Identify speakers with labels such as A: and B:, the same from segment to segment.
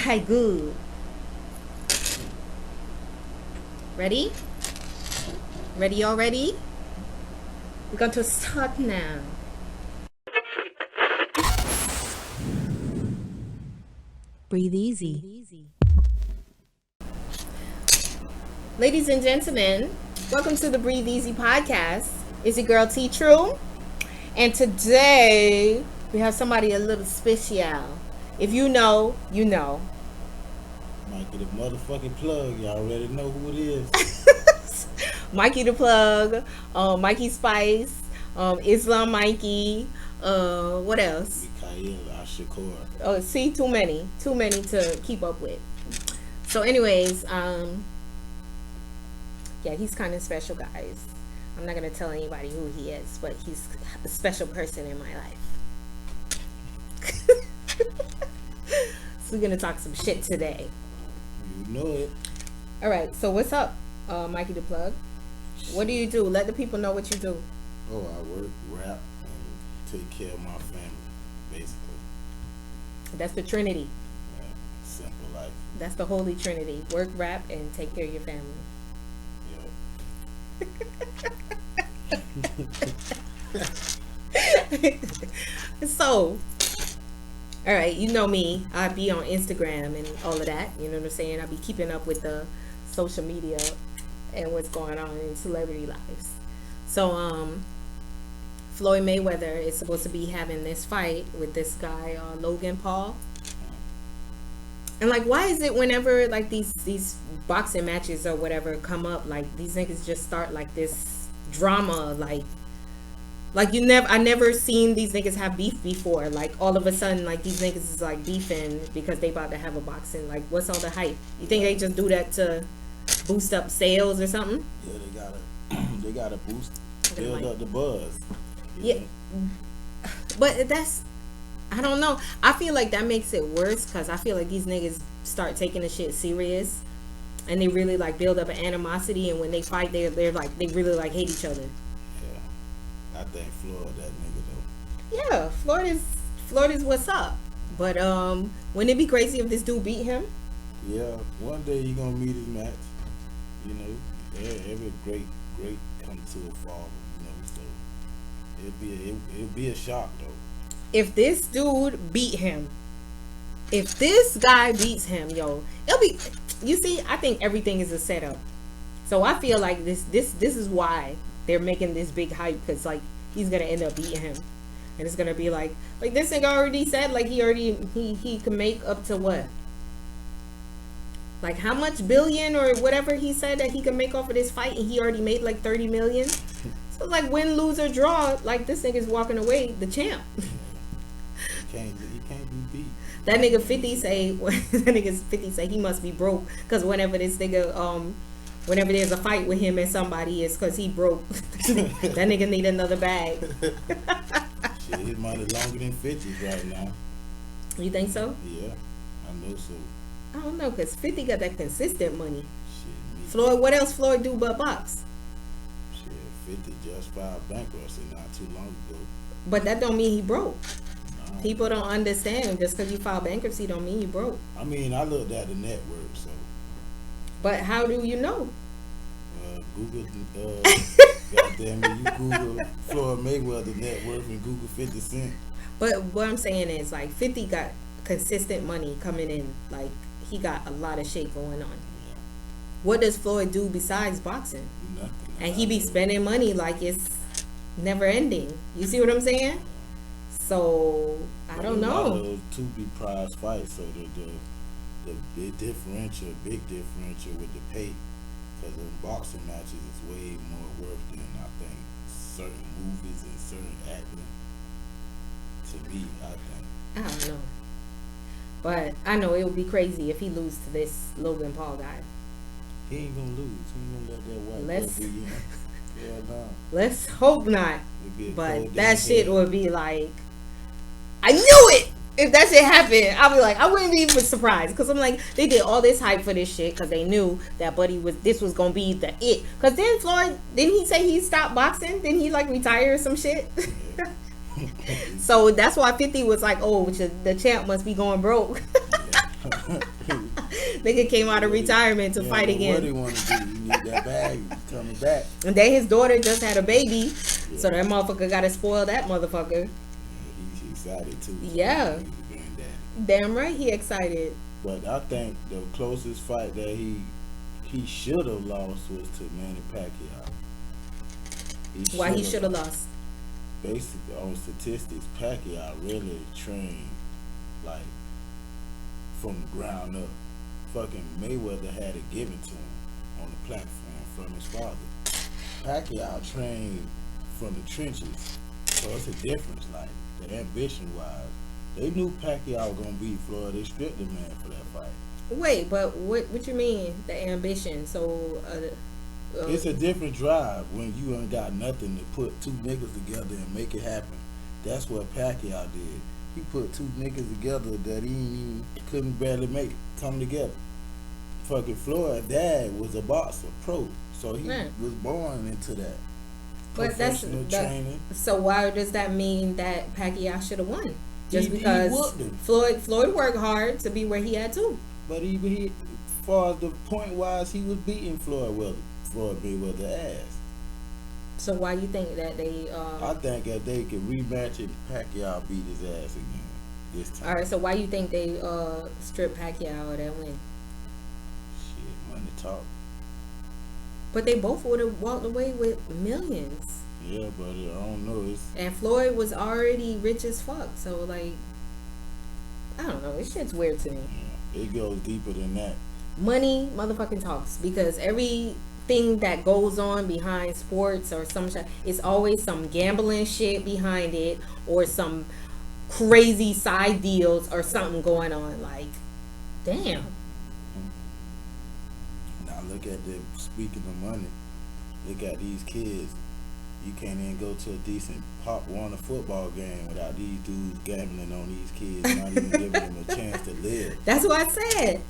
A: Okay, good. Ready? Ready already? We're going to start now. Breathe easy. Ladies and gentlemen, welcome to the Breathe Easy podcast. It's your girl T True. And today we have somebody a little special. If you know, you know.
B: Mikey the motherfucking plug. Y'all already know who it is.
A: Mikey the Plug, Mikey Spice, Islam Mikey, what else?
B: Mikhail Ashakor.
A: Oh, see, too many to keep up with. So anyways, yeah, he's kind of special, guys. I'm not gonna tell anybody who he is, but he's a special person in my life. So we're gonna talk some shit today.
B: You know it.
A: All right, so what's up, Mikey the Plug? What do you do? Let the people know what you do.
B: Oh, I work, rap, and take care of my family, basically.
A: That's the Trinity.
B: Yeah, simple life.
A: That's the Holy Trinity. Work, rap, and take care of your family. So, all right, you know me. I be on Instagram and all of that. You know what I'm saying? I be keeping up with the social media and what's going on in celebrity lives. So, Floyd Mayweather is supposed to be having this fight with this guy, Logan Paul. And like, why is it whenever like these boxing matches or whatever come up, like these niggas just start like this drama, like I never seen these niggas have beef before. Like all of a sudden, like these niggas is like beefing because they about to have a boxing. Like, what's all the hype? You think they just do that to boost up sales or something?
B: Yeah, they gotta build up the buzz.
A: Yeah, but that's, I don't know. I feel like that makes it worse because I feel like these niggas start taking the shit serious, and they really like build up an animosity. And when they fight, they're like they really like hate each other.
B: Yeah, I think Floyd that nigga though.
A: Yeah, Floyd is what's up. But wouldn't it be crazy if this dude beat him?
B: Yeah, one day you gonna meet his match. You know, every great come to a fall. You know, so it'll be a shock though.
A: If this dude beat him, if this guy beats him, yo, it'll be. You see, I think everything is a setup. So I feel like this is why they're making this big hype, because like he's gonna end up beating him, and it's gonna be like this nigga already said like he can make up to what, like how much billion or whatever he said that he can make off of this fight, and he already made like 30 million. So like win, lose or draw, like this nigga's walking away the champ.
B: He can't be beat.
A: That nigga 50 say he must be broke, because whenever this nigga whenever there's a fight with him and somebody, it's because he broke. That nigga need another bag.
B: Shit, his money longer than 50 right now.
A: You think so?
B: Yeah, I know so.
A: I don't know, because 50 got that consistent money.
B: Shit,
A: Floyd, what else Floyd do but box?
B: Shit, 50 just filed bankruptcy not too long ago.
A: But that don't mean he broke.
B: No.
A: People don't understand, just because you file bankruptcy don't mean you broke.
B: I mean, I looked at the net worth, so.
A: But how do you know?
B: Google, goddamn it, you Google Floyd Mayweather net worth and Google 50 Cent.
A: But what I'm saying is, like, 50 got consistent money coming in. Like, he got a lot of shit going on.
B: Yeah.
A: What does Floyd do besides boxing?
B: Nothing.
A: And he be spending money like it's never ending. You see what I'm saying? So I don't know.
B: Those two be prize fights, so the big differential with the pay, because in boxing matches it's way more worth than I think certain movies and certain acting. To me, I think.
A: I don't know. But I know it would be crazy if he lose to this Logan Paul guy.
B: He ain't gonna lose. He ain't gonna let that white
A: Let's-
B: boy beat him. Yeah, no.
A: Let's hope not.
B: It'd be a
A: But
B: cold
A: that
B: damn
A: shit
B: hell.
A: would be like, I knew it. If that shit happened, I'll be like, I wouldn't be even surprised, because I'm like, they did all this hype for this shit because they knew that this was gonna be the it. Because then Floyd, didn't he say he stopped boxing? Didn't he like retire or some shit? So that's why 50 was like, oh, the champ must be going broke. Nigga came out of retirement to fight again.
B: What he want to do? You need that bag. You coming back.
A: And then his daughter just had a baby,
B: Yeah.
A: so that motherfucker got to spoil that motherfucker.
B: He's excited too.
A: Yeah.
B: He's a granddaddy.
A: Damn right he excited.
B: But I think the closest fight that he should have lost was to Manny Pacquiao.
A: Why he should have lost?
B: Basically, on statistics, Pacquiao really trained like from the ground up. Fucking Mayweather had it given to him on the platform from his father. Pacquiao trained from the trenches, so it's a difference. Like the ambition wise, they knew Pacquiao was gonna beat Floyd. They stripped the man for that fight.
A: Wait, but what you mean the ambition? So
B: It's a different drive when you ain't got nothing to put two niggas together and make it happen. That's what Pacquiao did. He put two niggas together that he couldn't barely come together. Fucking Floyd dad was a boxer, pro, so he was born into that.
A: But
B: Professional training.
A: So why does that mean that Pacquiao should have won? Just
B: He
A: because
B: whooped him.
A: Floyd worked hard to be where he had to.
B: But he as far as the point wise, he was beating Floyd Mayweather ass.
A: So why you think that they?
B: I think that they could rematch it, Pacquiao beat his ass again this time.
A: All right. So why you think they stripped Pacquiao of that win?
B: Shit, money talk.
A: But they both would have walked away with millions.
B: Yeah, but I don't know.
A: And Floyd was already rich as fuck. So like, I don't know. This shit's weird to me.
B: Yeah, it goes deeper than that.
A: Money motherfucking talks, because everything that goes on behind sports or some shit, it's always some gambling shit behind it or some crazy side deals or something going on. Like, damn.
B: Now look at speaking of money, look at these kids. You can't even go to a decent Pop Warner football game without these dudes gambling on these kids, not even giving them a chance to live.
A: That's what I said.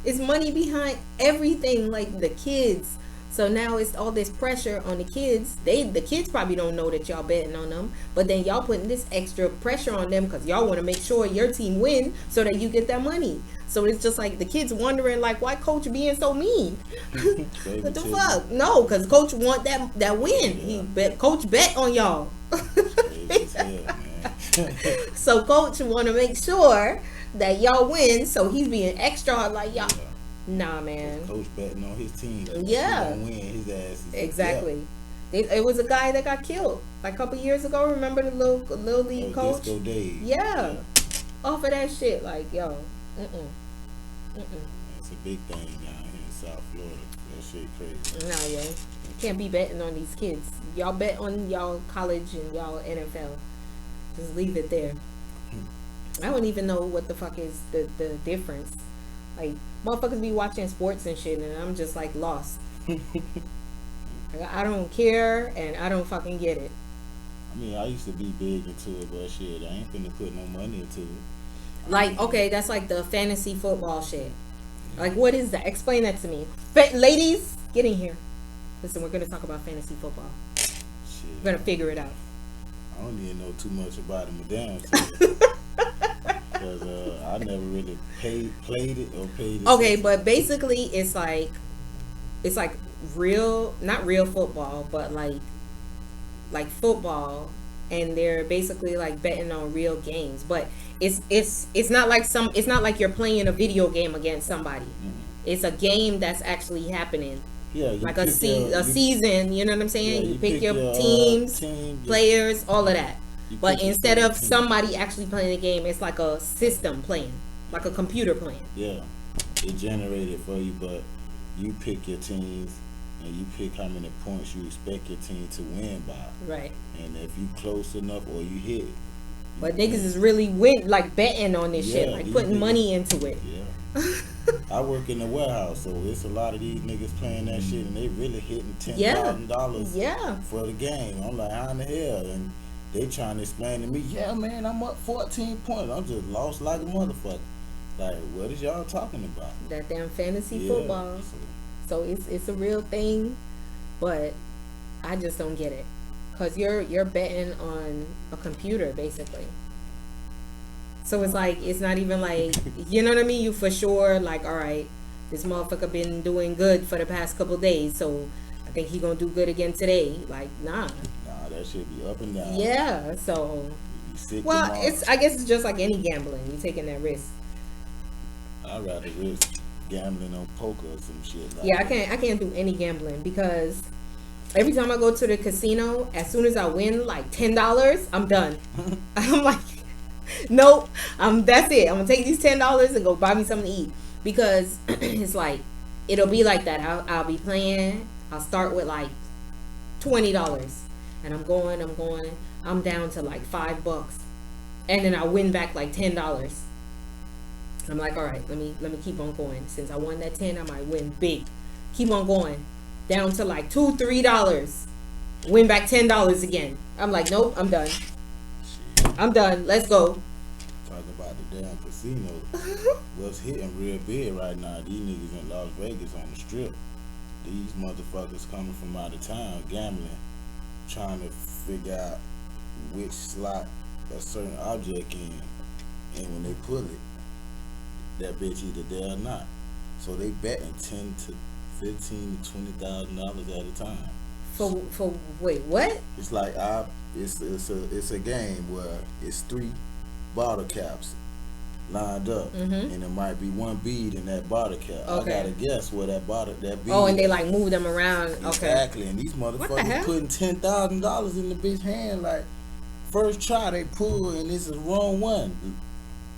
A: It's money behind everything, like the kids. So now it's all this pressure on the kids. The kids probably don't know that y'all betting on them, but then y'all putting this extra pressure on them because y'all want to make sure your team win so that you get that money. So it's just like the kids wondering, like, why coach being so mean? What the fuck? No, because coach want that win.
B: Yeah.
A: Coach bet on y'all.
B: Crazy as hell, man.
A: So coach want to make sure that y'all win, so he's being extra hard, like, y'all.
B: Yeah.
A: Nah, man.
B: Coach betting on his team.
A: Yeah.
B: He gonna win, his ass is
A: Exactly. It was a guy that got killed like a couple years ago. Remember the little league coach?
B: Disco Dave.
A: Yeah. Off of that shit, like, yo.
B: It's a big thing down here in South Florida. That shit crazy.
A: Nah, yo. You can't be betting on these kids. Y'all bet on y'all college and y'all NFL. Just leave it there. I don't even know what the fuck is the difference. Like, motherfuckers be watching sports and shit, and I'm just like lost. I don't care, and I don't fucking get it.
B: I mean, I used to be big into it, but shit, I ain't finna put no money into it.
A: Like, okay, that's like the fantasy football shit. Like, what is that? Explain that to me. Ladies, get in here. Listen, we're gonna talk about fantasy football.
B: Shit.
A: We're gonna figure it out.
B: I don't even know too much about it, madame. Because I never really played it or paid it.
A: Okay, but basically it's like real, not real football, but like football, and they're basically like betting on real games. But it's not like you're playing a video game against somebody. It's a game that's actually happening.
B: Yeah,
A: like a season, you know what I'm saying?
B: Yeah,
A: you pick your teams, players, all of that. But instead of somebody actually playing the game, it's like a system playing, like a computer playing.
B: Yeah, it generated for you, but you pick your teams and you pick how many points you expect your team to win by.
A: Right.
B: And if you close enough or you hit.
A: But niggas is really like betting on this shit, like putting money into it.
B: Yeah. I work in the warehouse, so it's a lot of these niggas playing that shit, and they really hitting $10,000 for the game. I'm like, how in the hell? And they trying to explain to me, yeah, man, I'm up 14 points. I'm just lost like a motherfucker. Like, what is y'all talking about?
A: That damn fantasy football. So it's a real thing, but I just don't get it. Cause you're betting on a computer basically. So it's like, it's not even like, you know what I mean? You for sure like, all right, this motherfucker been doing good for the past couple days, so I think he gonna do good again today. Like, nah.
B: Nah, that shit be up and down.
A: Yeah, so.
B: You be sick
A: Well,
B: tomorrow.
A: I guess it's just like any gambling. You taking that risk.
B: I'd rather risk gambling on poker or some shit like
A: Yeah,
B: that.
A: I can't do any gambling because every time I go to the casino, as soon as I win like $10, I'm done. I'm like, nope. That's it. I'm gonna take these $10 and go buy me something to eat because it's like it'll be like that. I'll be playing. I'll start with like $20, and I'm going. I'm down to like $5, and then I win back like $10. I'm like, all right, let me keep on going. Since I won that 10, I might win big. Keep on going, down to like $2-3. Win back $10 again. I'm like, nope, I'm done.
B: Shit.
A: I'm done. Let's go.
B: Talking about the damn casino. What's hitting real big right now? These niggas in Las Vegas on the strip. These motherfuckers coming from out of town gambling, trying to figure out which slot a certain object in, and when they pull it, that bitch either there or not. So they betting $10,000 to $15,000 to $20,000 at a time.
A: For wait, what?
B: It's like it's a game where it's 3 bottle caps lined up, and it might be one bead in that bottle cap.
A: Okay.
B: I gotta guess where that bead.
A: Oh, and they like move them around. Okay.
B: Exactly, and these
A: the
B: motherfuckers
A: hell?
B: putting $10,000 in the bitch hand. Like first try they pull, and this is wrong one.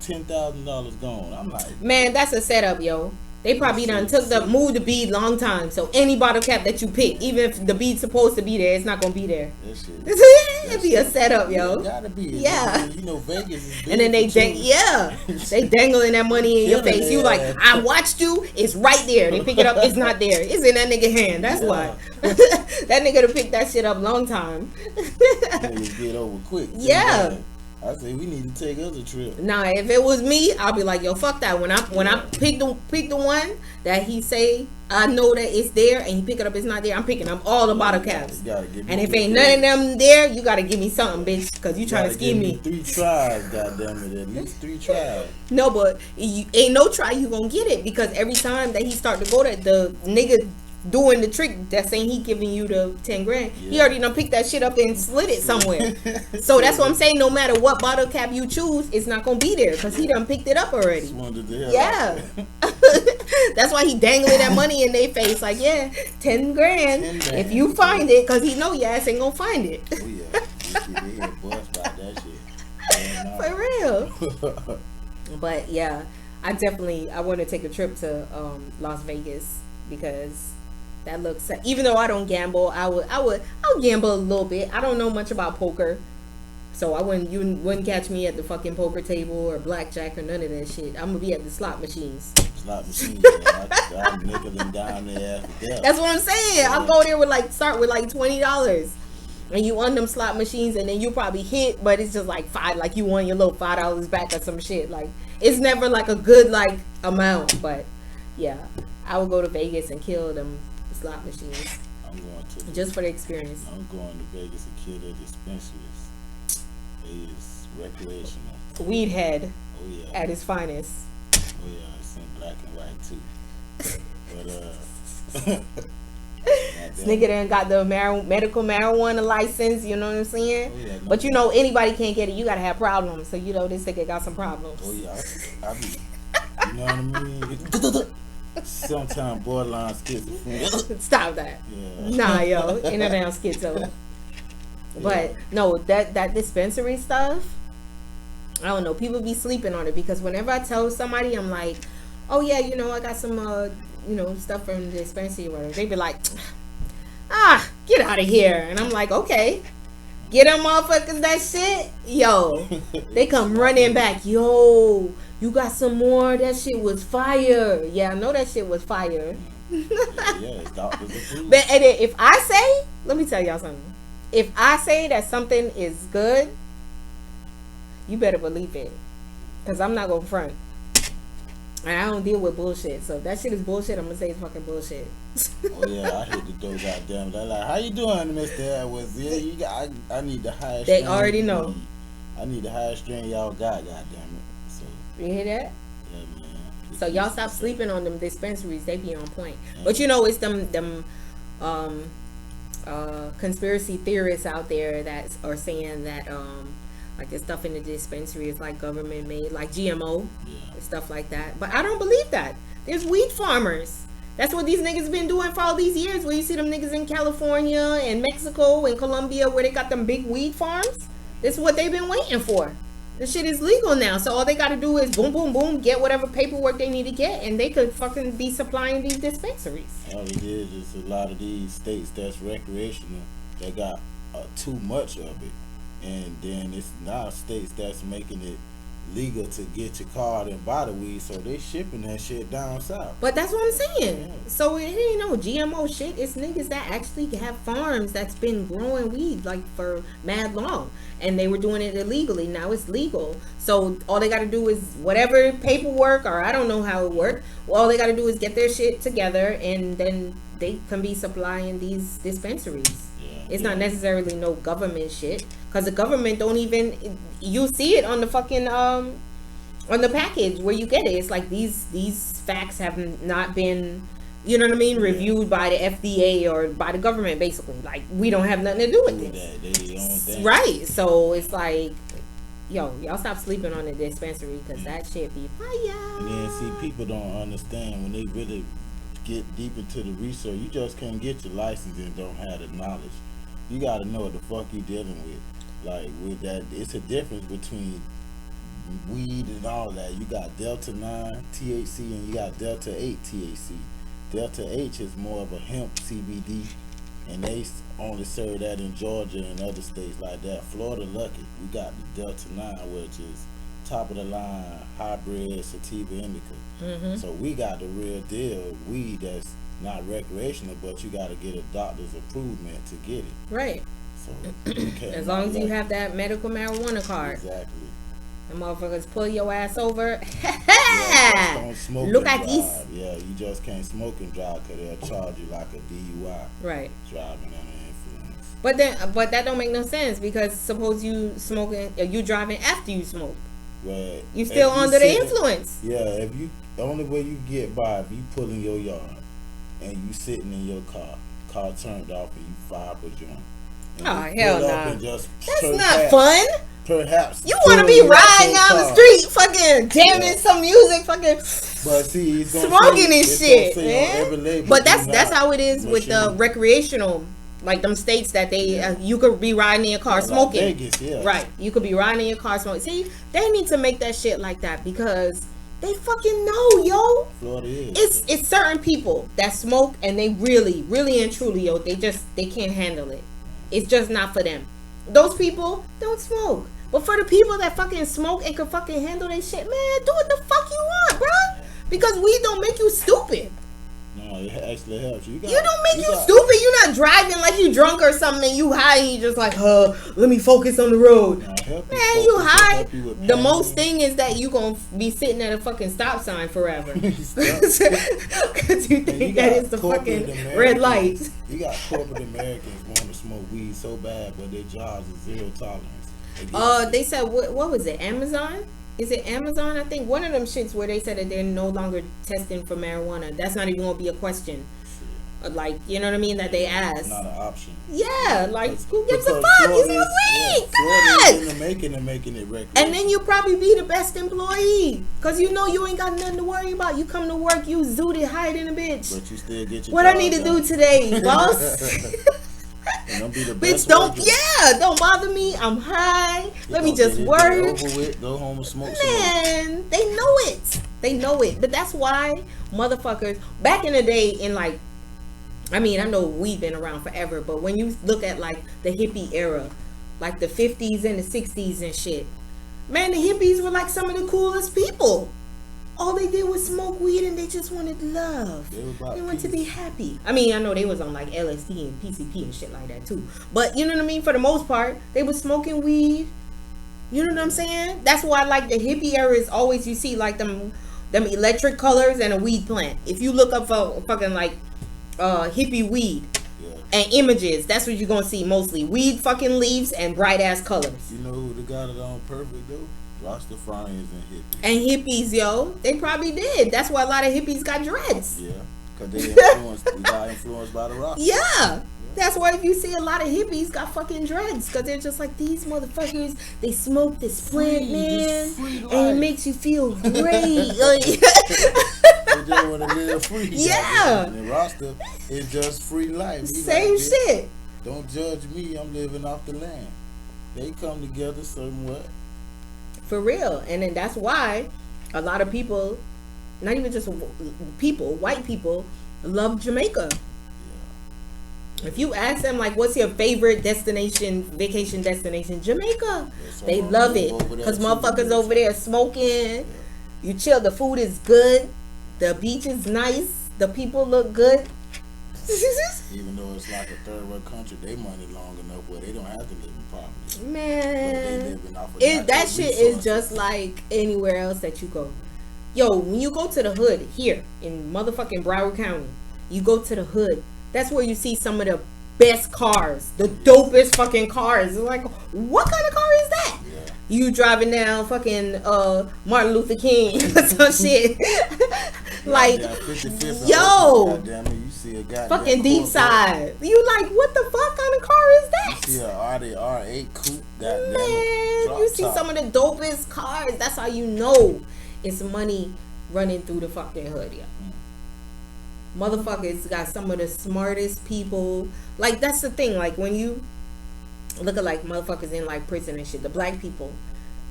B: $10,000 gone. I'm like,
A: Man, that's a setup, yo. They probably done moved the bead long time. So any bottle cap that you pick, even if the bead's supposed to be there, it's not gonna be there.
B: that shit.
A: It'd be a setup, yo.
B: It gotta be.
A: Yeah.
B: You know Vegas is big
A: And then they
B: for tourism.
A: they dangling that money in your
B: Killing
A: face. You
B: their
A: like,
B: ass.
A: I watched you. It's right there. They pick it up. It's not there. It's in that nigga hand. That's why. That nigga to pick that shit up long time.
B: Niggas get over quick.
A: Yeah.
B: I say we need to take us a trip.
A: Nah, if it was me, I'll be like, yo, fuck that. When I pick the one that he say I know that it's there, and he pick it up, it's not there. I'm picking up all the bottle caps.
B: You gotta give me
A: And if
B: three
A: ain't none of
B: tries.
A: them there, you gotta give me something, bitch, because you trying to
B: Gotta
A: scheme
B: give
A: me.
B: 3 tries, goddamn it. At least 3 tries.
A: No, but you ain't no try you gonna get it, because every time that he start to go to the nigga doing the trick, that's saying he giving you the 10 grand. He
B: Yeah.
A: already done picked that shit up and slid it somewhere. So that's what I'm saying. No matter what bottle cap you choose, it's not gonna be there because he done picked it up already.
B: Just wanted to hear
A: Yeah. That's why he dangling that money in their face like, yeah, 10 grand
B: 10 grand.
A: if you find it, because he know your ass ain't gonna find it.
B: Oh yeah, you see they hear bust about that shit.
A: For real. But yeah, I want to take a trip to Las Vegas because that looks, even though I don't gamble, I'll gamble a little bit. I don't know much about poker, so you wouldn't catch me at the fucking poker table or blackjack or none of that shit. I'm gonna be at the slot machines.
B: Slot machine. I'm nickeling down there after that.
A: That's what I'm saying. I'll go there with start with like $20, and you on them slot machines, and then you probably hit, but it's just like $5, like you won your little $5 back or some shit. Like it's never like a good like amount, but yeah, I would go to Vegas and kill them slot machines
B: I'm going to
A: just for the experience.
B: I'm going to Vegas to kill the dispensaries. It is recreational.
A: Weed head
B: Oh yeah.
A: at his finest.
B: Oh yeah, it's in black and white too. But
A: This nigga done got the medical marijuana license, you know what I'm saying?
B: Oh, yeah, no
A: But you know, anybody can't get it. You gotta have problems. So you know, this nigga got some problems.
B: oh yeah, I be, you know what I mean? Sometimes borderline schizophrenia.
A: Stop that.
B: Yeah.
A: Nah, yo, in a damn schizo. But no, that dispensary stuff, I don't know. People be sleeping on it because whenever I tell somebody, I'm like, oh yeah, you know, I got some stuff from the dispensary or whatever. They be like, get out of here. And I'm like, okay. Get them motherfuckers that shit. Yo, they come running back. Yo, you got some more? That shit was fire. Yeah, I know that shit was fire.
B: Yeah, it's doctors approved.
A: But and then if I say, let me tell y'all something. If I say that something is good, you better believe it. Because I'm not going to front. And I don't deal with bullshit. So if that shit is bullshit, I'm going to say it's fucking bullshit.
B: Oh yeah, I hit the door, goddamn. They're like, how you doing, Mr. Edwards? Yeah, you got. I need the highest.
A: They
B: strain
A: already
B: you
A: know.
B: need. I need the highest strain y'all got, goddamn it. So
A: You hear that?
B: yeah, man.
A: So y'all stop sleeping on them dispensaries. They be on point. But you know, it's them conspiracy theorists out there that are saying that like the stuff in the dispensary is like government made, like GMO and stuff like that. But I don't believe that. There's weed farmers. That's what these niggas been doing for all these years. Where you see them niggas in California and Mexico and Colombia where they got them big weed farms. This is what they've been waiting for. This shit is legal now. So all they got to do is boom, boom, boom, get whatever paperwork they need to get. And they could fucking be supplying these dispensaries.
B: All it is a lot of these states that's recreational, they got too much of it. And then it's now states that's making it legal to get your card and buy the weed, so they shipping that shit down south.
A: But that's what I'm saying. So it ain't no GMO shit. It's niggas that actually have farms that's been growing weed like for mad long, and they were doing it illegally. Now it's legal. So all they got to do is whatever paperwork, or I don't know how it worked. Well, all they got to do is get their shit together, and then they can be supplying these dispensaries. It's not necessarily no government shit, because the government don't even, you see it on the fucking on the package where you get it. It's like these facts have not been, you know what I mean, reviewed by the FDA or by the government. Basically, like, we don't have nothing to do with this, right? So it's like, yo, y'all stop sleeping on the dispensary, because that shit be fire.
B: And then see, people don't understand when they really get deep into the research. You just can't get your license and don't have the knowledge. You gotta know what the fuck you dealing with. Like, with that, it's a difference between weed and all that. You got Delta 9 THC and you got Delta 8 THC. Delta H is more of a hemp CBD, and they only serve that in Georgia and other states like that. Florida lucky, we got the Delta 9, which is top of the line hybrid sativa indica. So we got the real deal weed that's not recreational, but you got to get a doctor's approval to get it. Right. So
A: as long as you have that medical marijuana card.
B: Exactly.
A: The motherfuckers pull your ass over.
B: Don't smoke. Look at this. Yeah, you just can't smoke and drive, because they'll charge you like a DUI. Right. Driving under influence.
A: But that don't make no sense, because suppose you smoking, you driving after you smoke.
B: Well,
A: you still under the influence.
B: Yeah, if you, the only way you get by if you pull in your yard and you sitting in your car turned off, and you fire up a joint.
A: Oh, hell no. That's not fun.
B: Perhaps
A: you want to be riding down the street, fucking jamming some music, fucking
B: but see,
A: smoking and shit, man. But that's how it is with the recreational, like them states that they you could be riding in your car smoking.
B: Like Vegas,
A: right, you could be riding in your car smoking. See, they need to make that shit like that, because they fucking know, yo.
B: Florida is.
A: It's certain people that smoke, and they really and truly, yo, they can't handle it. It's just not for them. Those people don't smoke. But for the people that fucking smoke and can fucking handle their shit, man, do what the fuck you want, bro. Because weed don't make you stupid.
B: No, it actually helps you.
A: You don't make you stupid. You're not driving like you drunk or something, and you high, and you just like, let me focus on the road. Man, you high. The most thing is that you gonna be sitting at a fucking stop sign forever. Because you think that is the fucking red light.
B: You got corporate Americans wanting to smoke weed so bad, but their jobs is zero tolerance.
A: They said, what was it, Amazon? Is it Amazon? I think one of them shits where they said that they're no longer testing for marijuana. That's not even gonna be a question. Like, you know what I mean? That they asked.
B: Not an option.
A: Yeah, like, who gives a fuck? You smoke weed. Come on.
B: In the making and making it recreational.
A: And then you probably be the best employee, cause you know you ain't got nothing to worry about. You come to work, you zooted, hiding a bitch.
B: But you still get your
A: what I need to do today, boss? Bitch, don't bother me. I'm high. Let me just work.
B: Over with, go home and smoke.
A: Man, they know it. They know it. But that's why motherfuckers back in the day, in like, I mean, I know we've been around forever, but when you look at like the hippie era, like the 50s and the 60s and shit, man, the hippies were like some of the coolest people. All they did was smoke weed, and they just wanted love. They wanted to be happy. I mean, I know they was on like LSD and PCP and shit like that too. But you know what I mean? For the most part, they was smoking weed. You know what I'm saying? That's why like the hippie era is always, you see like them electric colors and a weed plant. If you look up for fucking like hippie weed and images, that's what you're gonna see mostly. Weed fucking leaves and bright ass colors.
B: You know who got it on perfect though? Rastafarians and hippies.
A: And hippies, yo, they probably did. That's why a lot of hippies got dreads.
B: Yeah, because they got influenced by the Rasta.
A: Yeah. That's why if you see a lot of hippies got fucking dreads, because they're just like, these motherfuckers, they smoke this plant, man, and it makes you feel great.
B: They just want to live free.
A: Yeah.
B: And Rasta is just free life.
A: Same
B: like,
A: shit.
B: Don't judge me, I'm living off the land. They come together somewhat.
A: For real. And then that's why a lot of people, not even just people, white people, love Jamaica. If you ask them, like, what's your favorite destination, vacation destination? Jamaica. They love it. Because motherfuckers over there smoking. You chill. The food is good. The beach is nice. The people look good.
B: Even though it's like a third world country, they money long enough where they don't have to live in poverty.
A: Man. That shit is just like anywhere else that you go. Yo, when you go to the hood here in motherfucking Broward County, you go to the hood. That's where you see some of the best cars, the dopest fucking cars. It's like, what kind of car is that? Yeah. You driving down fucking Martin Luther King or some shit. Like, yo,
B: you see a
A: fucking deep side. You like, what the fuck kind of car is that?
B: You see a Audi R8 coupe.
A: Man, you see some of the dopest cars. That's how you know it's money running through the fucking hood, yeah. Motherfuckers got some of the smartest people. Like, that's the thing. Like, when you look at like motherfuckers in like prison and shit, the black people,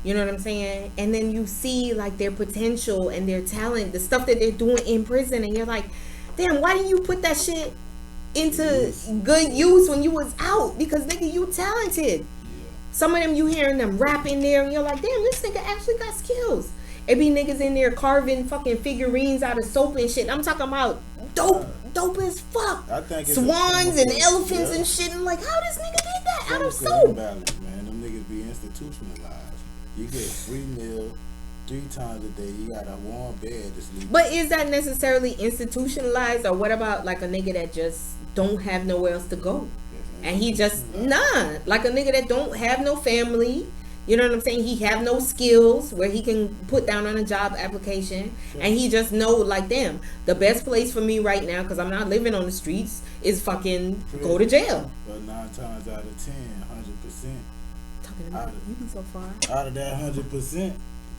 A: you know what I'm saying? And then you see like their potential and their talent, the stuff that they're doing in prison, and you're like, damn, why didn't you put that shit into good use when you was out? Because nigga, you talented. Some of them, you hearing them rapping there, and you're like, damn, this nigga actually got skills. It be niggas in there carving fucking figurines out of soap and shit. I'm talking about dope as fuck.
B: I think it's
A: swans and elephants and shit. And like, how this nigga did that out of soap?
B: Balance, man. Them niggas be institutionalized. You get free meal 3 times a day. You got a warm bed to sleep.
A: But is that necessarily institutionalized, or what about like a nigga that just don't have nowhere else to go, and he just like a nigga that don't have no family? You know what I'm saying? He have no skills where he can put down on a job application. Sure. And he just know, like, damn, the best place for me right now, because I'm not living on the streets, is fucking go to jail.
B: But 9 times out of 10, 100%.
A: Talking about you be so far.
B: Out of that 100%,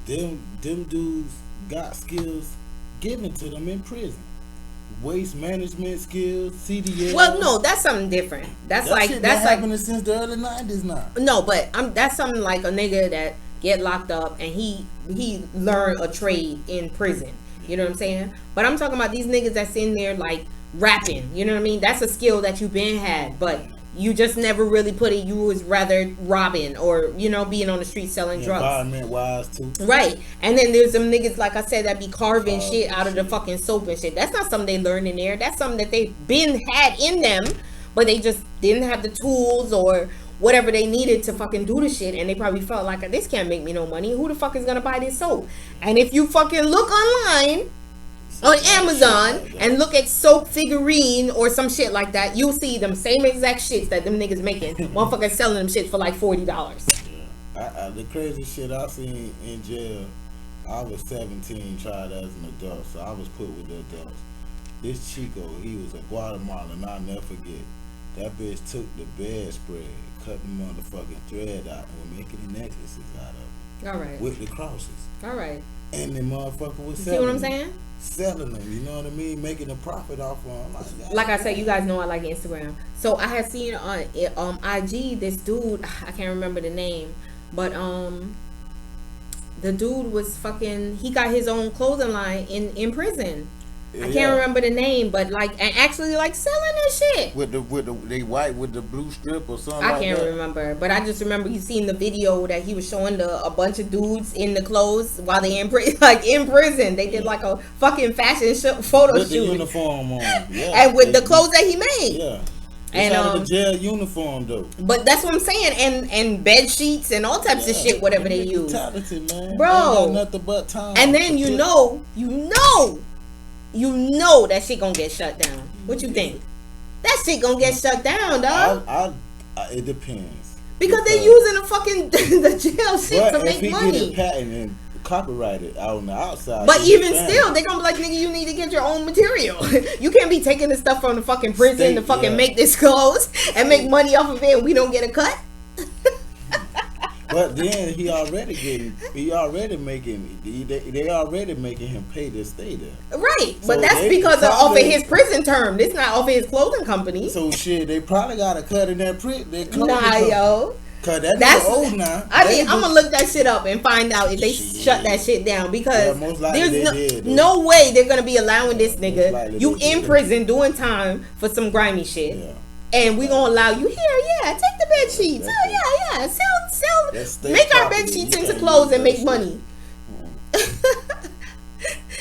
B: them dudes got skills given to them in prison. Waste management skills, CDL.
A: Well, no, that's something different. That's like
B: happening since the early 90s now.
A: No, but that's something like a nigga that get locked up and he learned a trade in prison. You know what I'm saying? But I'm talking about these niggas that's in there like rapping. You know what I mean? That's a skill that you been had, but you just never really put it. You was rather robbing or, you know, being on the street selling drugs.
B: Environment wise too.
A: Right. And then there's some niggas, like I said, that be carving shit out of the fucking soap and shit. That's not something they learned in there. That's something that they been had in them, but they just didn't have the tools or whatever they needed to fucking do the shit. And they probably felt like, this can't make me no money. Who the fuck is gonna buy this soap? And if you fucking look online on Amazon and look at soap figurine or some shit like that, you'll see them same exact shits that them niggas making. Motherfuckers selling them shit for like $40.
B: Yeah. The crazy shit I seen in jail, I was 17, tried as an adult, so I was put with the adults. This Chico, he was a Guatemalan, I'll never forget. That bitch took the bed spread, cut the motherfucking thread out, and was making the necklaces out of it.
A: Alright.
B: With the crosses.
A: Alright.
B: And the motherfucker was
A: selling. See what I'm saying?
B: Selling them, you know what I mean? Making a profit off of them.
A: Like I said, you guys know I like Instagram. So I had seen on IG this dude, I can't remember the name, but the dude was fucking, he got his own clothing line in prison. I can't remember the name, but like, and actually like selling this shit
B: with they white with the blue strip or something.
A: I can't remember, but I just remember you seen the video that he was showing a bunch of dudes in the clothes while they in prison. They did like a fucking fashion photo
B: with
A: shoot
B: the uniform on,
A: and with the clothes that he made.
B: Yeah. And the jail uniform though.
A: But that's what I'm saying, and bed sheets and all types of shit, whatever they use.
B: Talented, man.
A: Bro.
B: Nothing but time.
A: And then you know that shit gonna get shut down. What you think? That shit gonna get shut down, dog.
B: It depends.
A: Because they're using the fucking the jail shit to make
B: But if he
A: money.
B: get a patent and copyright it out on the outside.
A: But even still, they're gonna be like, nigga, you need to get your own material. You can't be taking the stuff from the fucking prison to fucking make this clothes and make money off of it and we don't get a cut.
B: But then they already making him pay to stay there.
A: Right,
B: So
A: but that's because off of his prison term. It's not off of his clothing company.
B: So shit, they probably got a cut in that
A: Nah, yo.
B: Cause that's old now.
A: I'm gonna look that shit up and find out if they shut that shit down because there's no way they're gonna be allowing this nigga. You in prison doing time for some grimy shit. Yeah. And we gonna allow you here, take the bed sheets. Sell. Make our bed sheets into clothes and make money.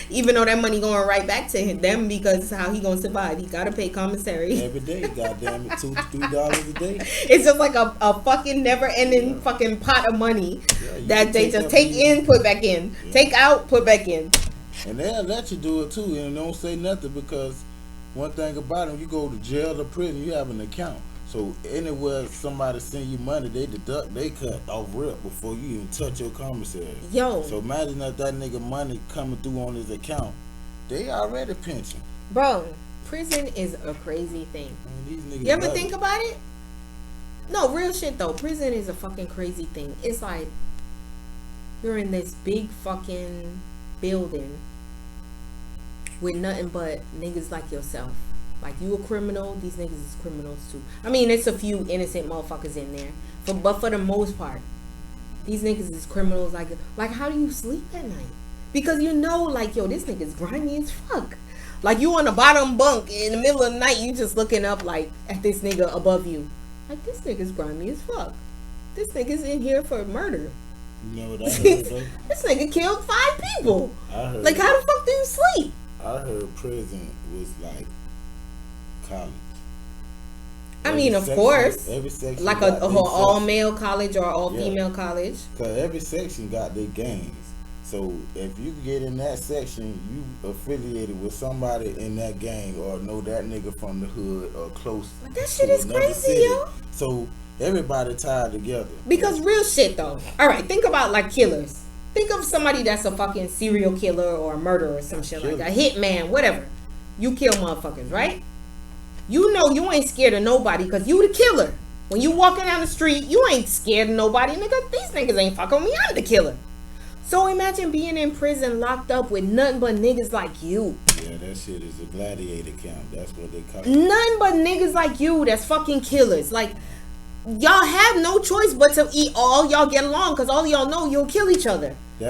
A: Even though that money going right back to them because how he gonna survive. He gotta pay commissary
B: every day. Goddamn it, $2-3 a day.
A: It's just like a fucking never ending fucking pot of money that they just take in, put back in, take out, put back in.
B: And they'll let you do it too, and don't say nothing because one thing about them, you go to jail or prison, you have an account. So anywhere somebody send you money, they cut off rip before you even touch your commissary. Yo. So imagine that nigga money coming through on his account. They already pinching.
A: Bro, prison is a crazy thing. Man, you ever think about it? No, real shit though. Prison is a fucking crazy thing. It's like you're in this big fucking building with nothing but niggas like yourself. Like, you a criminal, these niggas is criminals too. I mean, it's a few innocent motherfuckers in there. But for the most part, these niggas is criminals. Like, how do you sleep at night? Because you know, like, yo, this nigga's grimy as fuck. Like, you on the bottom bunk in the middle of the night, you just looking up, like, at this nigga above you. Like, this nigga's grimy as fuck. This nigga's in here for murder.
B: You know what I heard, though?
A: This nigga killed 5 people. Like, how the fuck do you sleep?
B: I heard prison was like college.
A: I mean, of course. Every section like a all male college or all female college.
B: Because every section got their gangs. So if you get in that section, you affiliated with somebody in that gang or know that nigga from the hood or close.
A: But that shit is crazy,
B: city.
A: Yo.
B: So everybody tied together.
A: Because real shit though. All right, think about like killers. Think of somebody that's a fucking serial killer or a murderer or some shit like that. Hitman, whatever. You kill motherfuckers, right? You know you ain't scared of nobody because you the killer. When you walking down the street, you ain't scared of nobody, nigga. These niggas ain't fucking with me. I'm the killer. So imagine being in prison locked up with nothing but niggas like you.
B: Yeah, that shit is a gladiator camp. That's what they call it.
A: Nothing but niggas like you that's fucking killers. Like, y'all have no choice but to eat all y'all get along because all y'all know you'll kill each other. We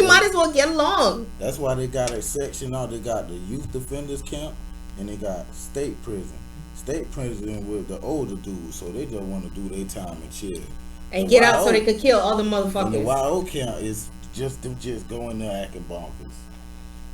A: might as well get along.
B: That's why they got a section now. They got the youth defenders camp and they got state prison. State prison with the older dudes, so they just want to do their time and chill.
A: And get out so they could kill other motherfuckers.
B: And the YO camp is just them just going there acting bonkers.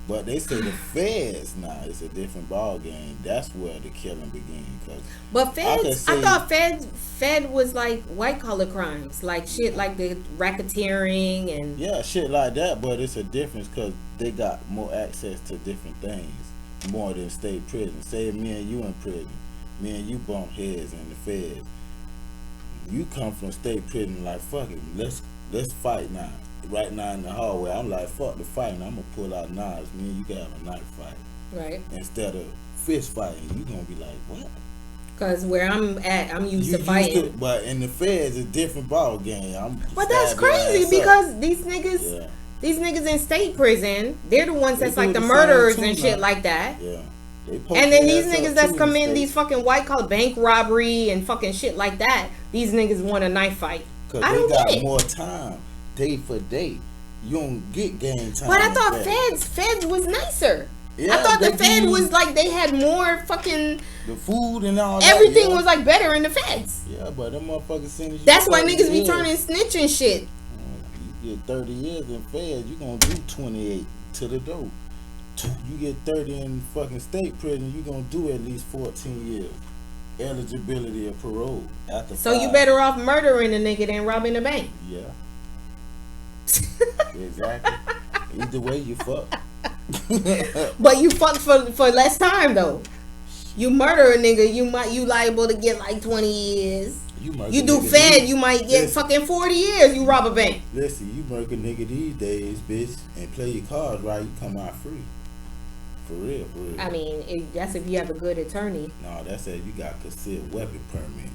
B: But they say the feds now it's a different ball game. That's where the killing begins.
A: But feds, I thought fed was like white collar crimes, like shit like the racketeering and
B: shit like that. But it's a difference because they got more access to different things more than state prison. Say me and you in prison, me and you bump heads in the feds. You come from state prison like fuck it, let's fight now. Right now in the hallway, I'm like, fuck the fighting. I'm gonna pull out knives. Me and you can have a knife fight.
A: Right.
B: Instead of fist fighting, you gonna be like, what?
A: Cause where I'm at, I'm used to fighting.
B: But in the feds, it's a different ball game.
A: But that's crazy because these niggas in state prison, they're the ones that's like the murderers and shit like that.
B: Yeah.
A: And then these niggas that's committing these fucking white collar bank robbery and fucking shit like that, these niggas want a knife fight.
B: Cause they got more time. Day for day, you don't get game time.
A: But I thought feds was nicer. Yeah, I thought the Fed was like they had more fucking
B: the food and all.
A: Everything was like better in the feds.
B: Yeah, but them motherfuckers send you.
A: That's why niggas be turning snitch and shit.
B: You get 30 years in feds, you gonna do 28 to the door. You get 30 in fucking state prison, you gonna do at least 14 years. Eligibility of parole after.
A: So 5. You better off murdering a nigga than robbing a bank.
B: Yeah. Exactly. Either way, you fuck.
A: But you fuck for less time though. You murder a nigga, you liable to get like 20 years. You do Fed, you might get fucking 40 years. You rob a bank.
B: Listen, you murk a nigga these days, bitch, and play your cards right, you come out free. For real, for real.
A: I mean, that's if you have a good attorney.
B: No, that's if you got concealed weapon permit.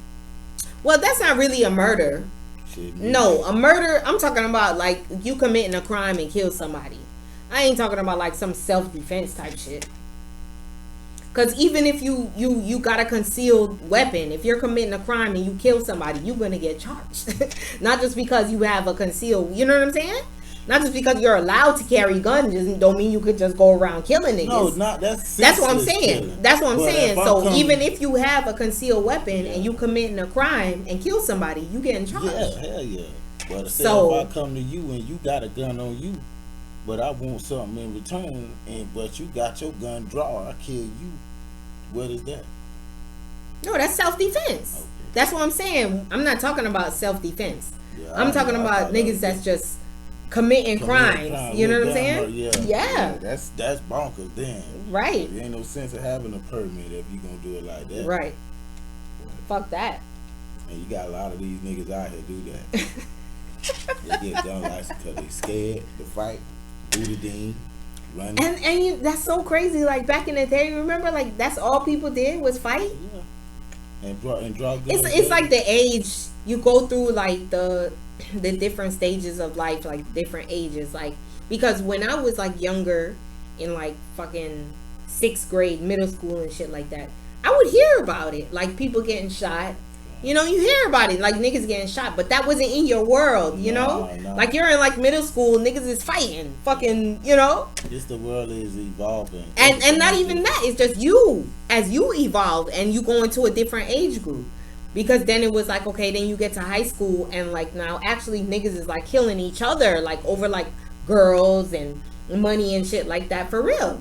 A: Well, that's not really a murder.
B: Shit,
A: no, a murder, I'm talking about like you committing a crime and kill somebody. I ain't talking about like some self-defense type shit. Because even if you got a concealed weapon, if you're committing a crime and you kill somebody, you're going to get charged. Not just because you have a concealed, you know what I'm saying? Not just because you're allowed to carry guns, just don't mean you could just go around killing niggas.
B: No, not that's
A: what I'm saying.
B: Killing.
A: That's what I'm saying. So even if you have a concealed weapon
B: yeah.
A: and you committing a crime and kill somebody, you getting charged.
B: Yeah, hell yeah. But
A: so
B: if I come to you and you got a gun on you, but I want something in return, but you got your gun drawn, I kill you. What is that?
A: No, that's self-defense. Okay. That's what I'm saying. I'm not talking about self-defense. Yeah, I'm talking about niggas that's just committing crimes. You know what I'm saying? Yeah.
B: That's bonkers then.
A: Right.
B: There ain't no sense of having a permit if you gonna do it like that.
A: Right. Fuck that.
B: And you got a lot of these niggas out here do that. They get gun license because they scared to fight. Bootadine. Running.
A: And that's so crazy. Like back in the day, remember, like that's all people did was fight.
B: Yeah. And draw guns.
A: It's like the age you go through, like the different stages of life, like different ages. Like because when I was like younger, in like fucking 6th grade, middle school and shit like that, I would hear about it, like people getting shot. You know, you hear about it, like niggas getting shot, but that wasn't in your world, you know? No. Like you're in like middle school, niggas is fighting, fucking, you know?
B: Just the world is evolving.
A: And not even that, it's just you, as you evolve and you go into a different age group. Because then it was like, okay, then you get to high school and like now actually niggas is like killing each other, like over like girls and money and shit like that for real.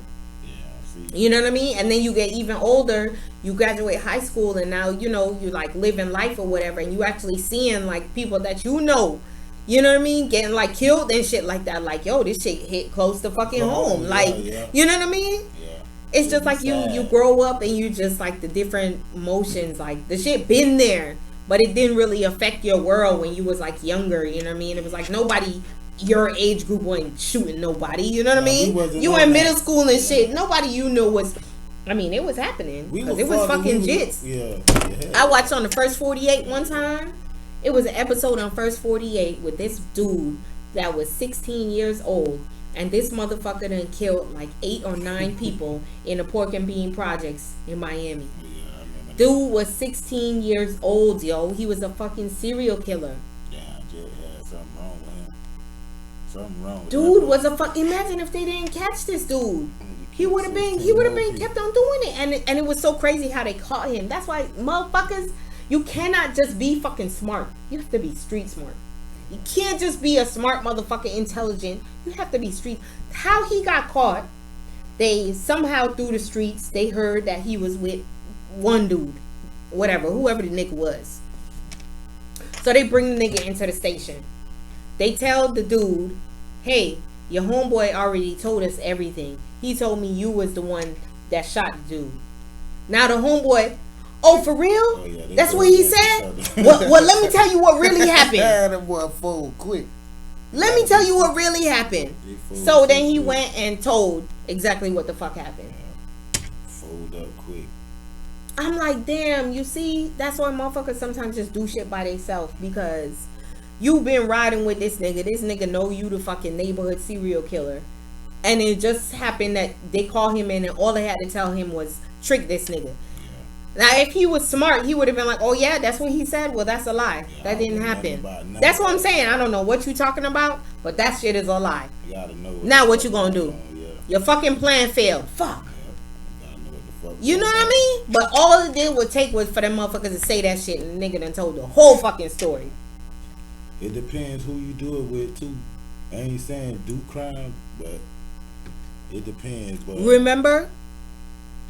A: You know what I mean? And then you get even older, you graduate high school and now, you know, you like living life or whatever and you actually seeing like people that you know what I mean, getting like killed and shit like that. Like, yo, this shit hit close to fucking home. Like, you know what I mean? Yeah. It's just like you grow up and you just like the different emotions, like the shit been there, but it didn't really affect your world when you was like younger, you know what I mean? It was like nobody your age group wasn't shooting nobody, you know what I mean? You were in middle school and shit. Nobody you knew was, I mean, it was happening. Because it was fucking jits. Yeah. I watched on the First 48 one time. It was an episode on First 48 with this dude that was 16 years old. And this motherfucker done killed like 8 or 9 people in the pork and bean projects in Miami. Dude was 16 years old, yo. He was a fucking serial killer.
B: Something wrong with
A: dude was a fuck. Imagine if they didn't catch this dude. He would have been kept on doing it. And it was so crazy how they caught him. That's why motherfuckers, you cannot just be fucking smart. You have to be street smart. You can't just be a smart motherfucker, intelligent. You have to be street. How he got caught, they somehow through the streets, they heard that he was with one dude, whoever the nigga was. So they bring the nigga into the station. They tell the dude, hey, your homeboy already told us everything. He told me you was the one that shot the dude. Now the homeboy, oh, for real? Oh, yeah, that's what he said? Well, let me tell you what really happened.
B: That boy fold quick.
A: Let me tell you what really happened. So then he went and told exactly what the fuck happened.
B: Yeah. Fold up quick.
A: I'm like, damn, you see? That's why motherfuckers sometimes just do shit by themselves because you been riding with this nigga. This nigga know you the fucking neighborhood serial killer. And it just happened that they call him in and all they had to tell him was trick this nigga. Yeah. Now, if he was smart, he would have been like, oh yeah, that's what he said? Well, that's a lie. Yeah, that didn't happen. That's what I'm saying. I don't know what you talking about, but that shit is a lie.
B: You gotta know
A: now what you gonna do? Your fucking plan failed. Fuck. You know what I mean? But all it did would take was for them motherfuckers to say that shit and the nigga done told the whole fucking story.
B: It depends who you do it with too. I ain't saying do crime, but it depends. But
A: remember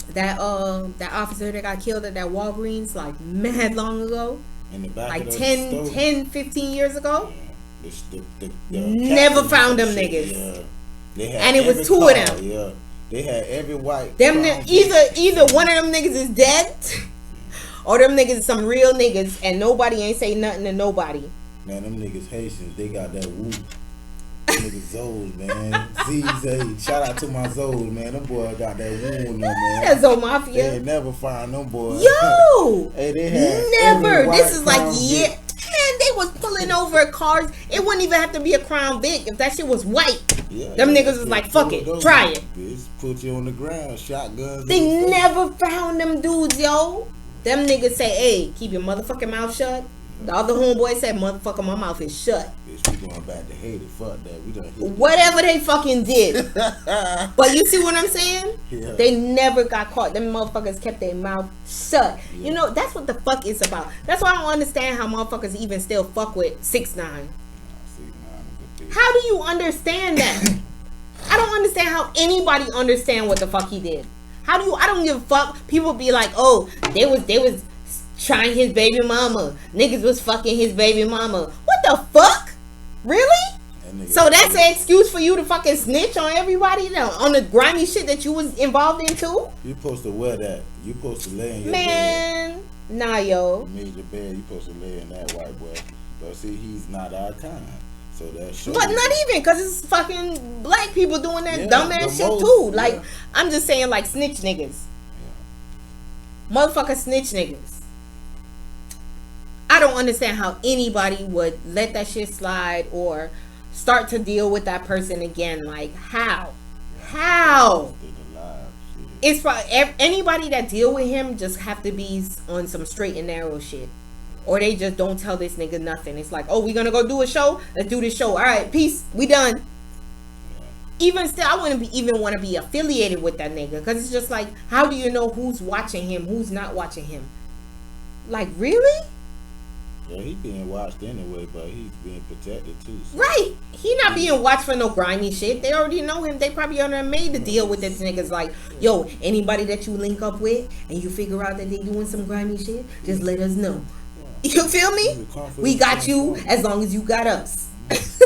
A: that officer that got killed at that Walgreens like mad long ago?
B: In the back
A: like
B: of
A: 10, 15 years ago?
B: Yeah.
A: Never found them niggas.
B: Yeah. They had
A: and it was 2 of them.
B: Yeah. They had every white.
A: Them either one of them niggas is dead, Or them niggas is some real niggas and nobody ain't say nothing to nobody.
B: Man, them niggas Haitians, they got that woo. Niggas Zoes, man. ZZ. Shout out to my Zoes, man. Them boys got that woo on them, man.
A: That's Zo Mafia.
B: They ain't never find them boys.
A: Yo!
B: Hey, they had
A: never. This is like,
B: yeah.
A: Man, they was pulling over cars. It wouldn't even have to be a Crown Vic if that shit was white.
B: Yeah,
A: them niggas was like, fuck it, try it.
B: Bitch, put you on the ground, shotguns.
A: They never found them dudes, yo. Them niggas say, hey, keep your motherfucking mouth shut. The other homeboy said, motherfucker, my mouth is shut.
B: Bitch, we going back to Haiti. Fuck that. We done hit
A: whatever they fucking did. But you see what I'm saying?
B: Yeah.
A: They never got caught. Them motherfuckers kept their mouth shut. Yeah. You know, that's what the fuck it's about. That's why I don't understand how motherfuckers even still fuck with 6ix9ine. How do you understand that? I don't understand how anybody understand what the fuck he did. How do you? I don't give a fuck. People be like, oh, they was trying his baby mama. Niggas was fucking his baby mama. What the fuck? Really? So that's an excuse for you to fucking snitch on everybody now on the grimy shit that you was involved in too?
B: You supposed to wear that. You supposed to lay in your
A: bed. Man, nah, yo.
B: You made your bed. You supposed to lay in that white boy. But see, he's not our kind. So that's
A: but not even, because it's fucking black people doing that dumbass shit too. Like, I'm just saying, like, snitch niggas. Yeah. Motherfucker snitch niggas. I don't understand how anybody would let that shit slide or start to deal with that person again. Like, how? How? It's for anybody that deal with him just have to be on some straight and narrow shit. Or they just don't tell this nigga nothing. It's like, oh, we gonna go do a show? Let's do this show. All right, peace. We done. Even still, I wouldn't even want to be affiliated with that nigga. Because it's just like, how do you know who's watching him, who's not watching him? Like, really?
B: Yeah, he being watched anyway, but he's being protected too. So.
A: Right. He not being watched for no grimy shit. They already know him. They probably already made the deal with this niggas. Like, yo, anybody that you link up with and you figure out that they doing some grimy shit, just let us know. You feel me? We got you as long as you got us.
B: He's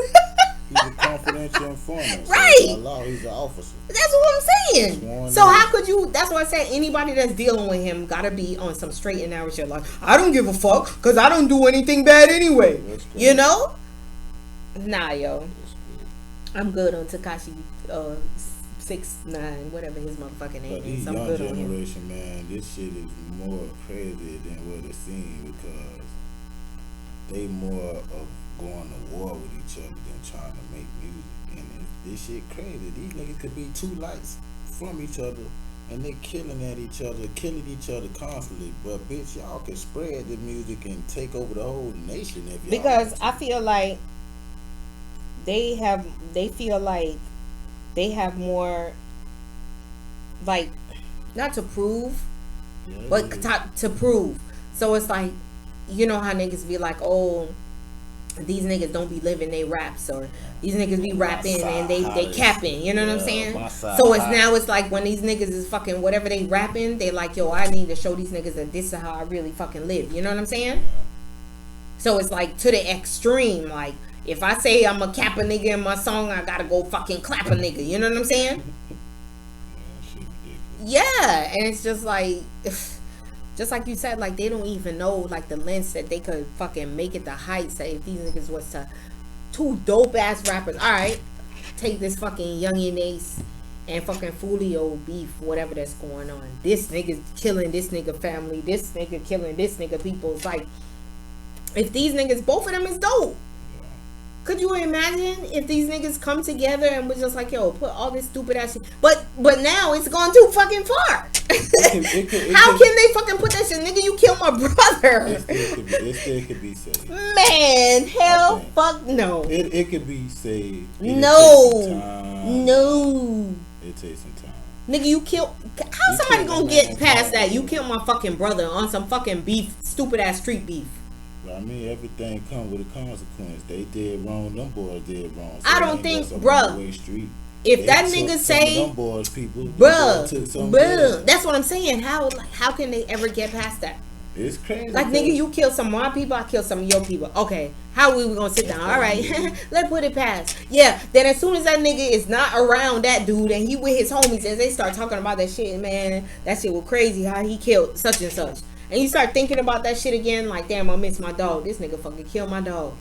B: a confidential informant.
A: Right.
B: So law, he's an officer.
A: That's what I'm saying. So how could you? That's why I said anybody that's dealing with him gotta be on some straight and narrow shit. Like, I don't give a fuck because I don't do anything bad anyway. You know? Nah, yo. I'm good on Tekashi 6ix9ine, whatever his motherfucking name
B: but
A: is. I'm
B: young
A: good
B: generation,
A: on him.
B: man, this shit is more crazy than what it seems because they more of going to war with each other than trying to make music. And this shit crazy. These niggas could be two lights from each other and they killing at each other, killing each other constantly. But bitch, y'all can spread the music and take over the whole nation if y'all
A: because I feel like they feel like they have more, like, not to prove, but to prove. So it's like, you know how niggas be like, oh, these niggas don't be living they raps, or these niggas be rapping and they capping, you know what I'm saying? So it's like when these niggas is fucking whatever they rapping, they like, yo, I need to show these niggas that this is how I really fucking live, you know what I'm saying? So it's like to the extreme, like, if I say I'm a cap a nigga in my song, I gotta go fucking clap a nigga. You know what I'm saying? Yeah, and it's just like you said, like, they don't even know, like, the lengths that they could fucking make it the heights that if these niggas was to two dope ass rappers. All right, take this fucking Youngin Ace and fucking Fulio beef, whatever that's going on. This nigga killing this nigga family. This nigga killing this nigga people. It's like, if these niggas, both of them is dope. Could you imagine if these niggas come together and was just like, yo, put all this stupid ass shit. But now it's gone too fucking far. How can they fucking put that shit? Nigga, you killed my brother.
B: It still could be saved.
A: Man, hell, fuck no.
B: It could be saved.
A: No.
B: It takes some time.
A: Nigga, you killed. How somebody gonna get past that? You killed my fucking brother on some fucking beef, stupid ass street beef.
B: I mean, everything comes with a consequence. They did wrong. Them boys did wrong. So
A: I don't think, bruh. If that nigga say,
B: them boys, people,
A: bruh, that's what I'm saying. How can they ever get past that?
B: It's crazy.
A: Like, nigga, you kill some of my people, I kill some of your people. Okay, how we gonna sit down? All right, let's put it past. Yeah, then as soon as that nigga is not around that dude and he with his homies, as they start talking about that shit, man, that shit was crazy how he killed such and such. and you start thinking about that shit again, like, damn, I miss my dog. This nigga fucking killed my dog.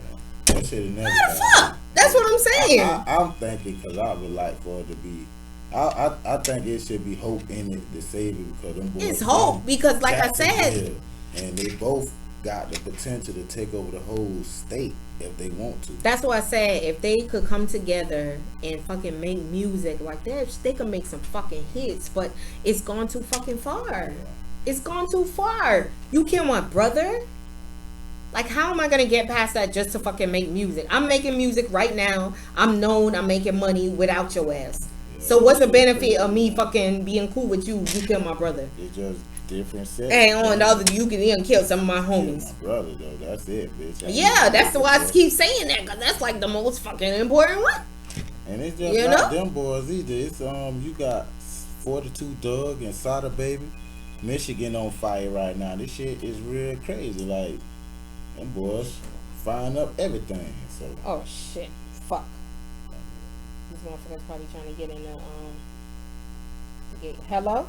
B: That shit never
A: What the fuck? That's what I'm saying.
B: I'm thinking because I would like for it to be. I think it should be hope in it to save it because them boys.
A: It's hope because, like I said,
B: and they both got the potential to take over the whole state if they want to.
A: That's why I said if they could come together and fucking make music like that, they could make some fucking hits. But it's gone too fucking far. It's gone too far. You kill my brother. Like, how am I gonna get past that just to fucking make music? I'm making music right now. I'm known. I'm making money without your ass. So what's the benefit of me fucking being cool with you? You kill my brother.
B: It's just different sets.
A: And on the other, you can even kill some of my homies.
B: My brother though, that's it, bitch.
A: Yeah, that's why I keep saying that because that's like the most fucking important one.
B: And it's just not them boys either. It's you got 42 Doug and Sada Baby, Michigan on fire right now. This shit is real crazy. Like them boys firing up everything. So
A: oh shit, fuck. This motherfucker's probably trying to get in the hello?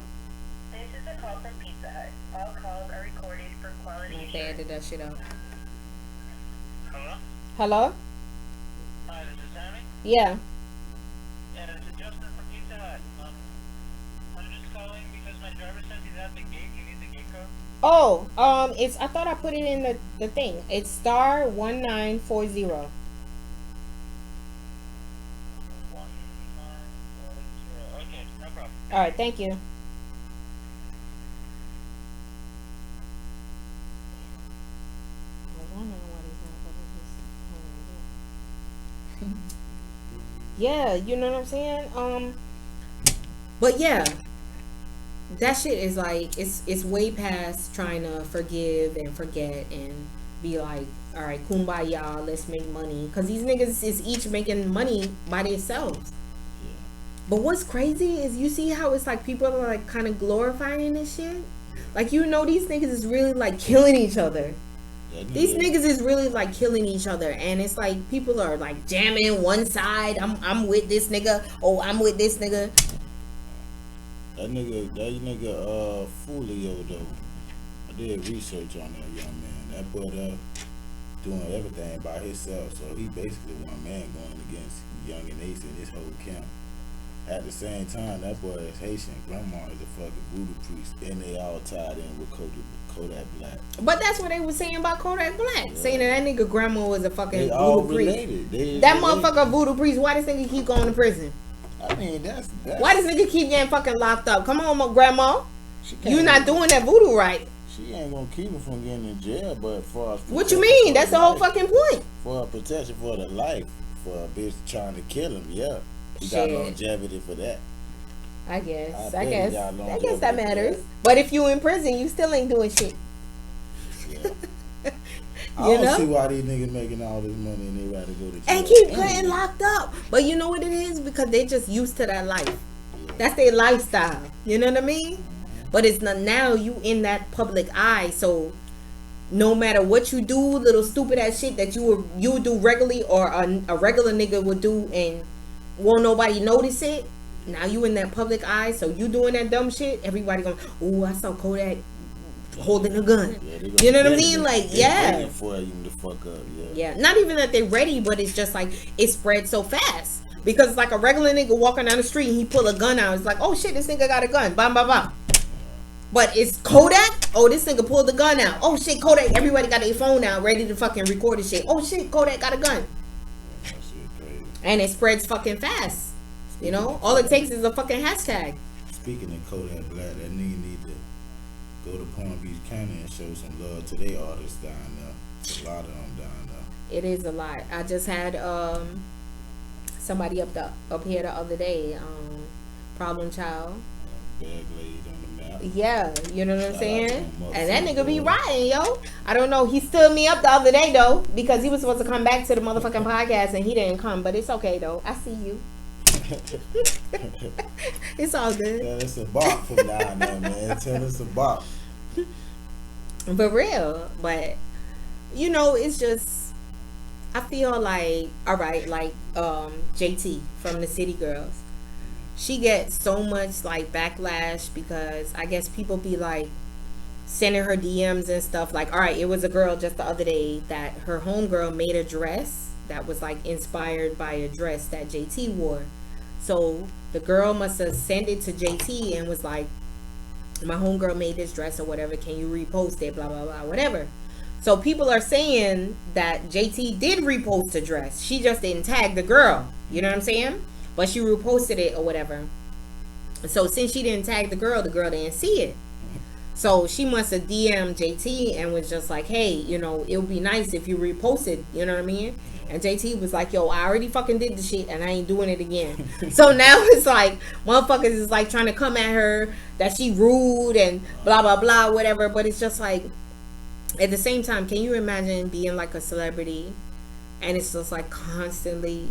C: This is a call from Pizza Hut. All calls are recorded for quality assurance.
A: They added that shit out.
C: Hello?
A: Hello?
C: Hi, this is Sammy?
A: Yeah.
C: Yeah, this is Justin from Pizza Hut. I'm just calling because my driver says he's at the gate. He needs the gate code.
A: Oh, it's I thought I put it in the thing. It's star 1940.
C: 1940. Okay, no problem.
A: All right, thank you. Yeah, you know what I'm saying? But yeah, that shit is like it's way past trying to forgive and forget and be like, all right, kumbaya, let's make money, because these niggas is each making money by themselves. But what's crazy is you see how it's like people are like kind of glorifying this shit. Like, you know, these niggas is really like killing each other. These niggas is really like killing each other, and it's like people are like jamming one side. I'm with this nigga. Oh, I'm with this nigga.
B: That nigga, Fulio though. I did research on that young man. That boy doing everything by himself. So he basically one man going against Young and Ace in this whole camp. At the same time, that boy is Haitian. Grandma is a fucking voodoo priest, and they all tied in with Kodak Black.
A: But that's what they was saying about Kodak Black, saying that nigga grandma was a fucking
B: they
A: voodoo
B: all
A: priest.
B: Related.
A: That motherfucker voodoo priest. Why this nigga keep going to prison?
B: I mean, that's
A: why this nigga keep getting fucking locked up? Come on, my grandma. You not doing that voodoo right.
B: She ain't gonna keep him from getting in jail, but for us,
A: what you mean? That's the whole fucking point.
B: For a protection for the life, for a bitch trying to kill him, yeah. You got longevity for that.
A: I guess that matters. But if you in prison, you still ain't doing shit.
B: Yeah. I don't see why these niggas making all this money and they rather go to jail
A: and keep getting locked up. But you know what it is? Because they just used to that life. Yeah. That's their lifestyle. You know what I mean? But it's not now. You in that public eye, so no matter what you do, little stupid ass shit that you would do regularly, or a regular nigga would do, and won't nobody notice it. Now you in that public eye, so you doing that dumb shit. Everybody going, "Ooh, I saw Kodak holding a gun." Yeah, you know what I mean? Like, yeah.
B: For you to fuck up,
A: yeah. Not even that they ready, but it's just like it spread so fast because like a regular nigga walking down the street, and he pull a gun out. It's like, oh shit, this nigga got a gun. Bam, bam, bam. But it's Kodak. Oh, this nigga pulled the gun out. Oh shit, Kodak. Everybody got their phone out, ready to fucking record the shit. Oh shit, Kodak got a gun. And it spreads fucking fast. You know, all it takes is a fucking hashtag.
B: Speaking of Kodak Black, that nigga need to go to Palm Beach County and show some love to their artists down there. There's a lot of them down there.
A: It is a lot. I just had somebody up here the other day, Problem Child.
B: Bag laid on the map.
A: Yeah, you know what I'm saying? And that nigga be riding, yo. I don't know. He stood me up the other day, though, because he was supposed to come back to the motherfucking podcast, and he didn't come. But it's okay, though. I see you. It's all good.
B: Yeah, it's a bop from down there, man. Tell us a bop.
A: For real. But, you know, it's just, I feel like, all right, like JT from the City Girls. She gets so much like backlash because I guess people be like, sending her DMs and stuff. Like, all right, it was a girl just the other day that her homegirl made a dress that was like inspired by a dress that JT wore. So the girl must have sent it to JT and was like, my homegirl made this dress or whatever. Can you repost it? Blah, blah, blah, whatever. So people are saying that JT did repost the dress. She just didn't tag the girl. You know what I'm saying? But she reposted it or whatever. So since she didn't tag the girl didn't see it. So she must have DM'd JT and was just like, hey, you know, it would be nice if you reposted, you know what I mean? And JT was like, yo, I already fucking did the shit and I ain't doing it again. So now it's like, motherfuckers is like trying to come at her that she rude and blah, blah, blah, whatever. But it's just like, at the same time, can you imagine being like a celebrity and it's just like constantly,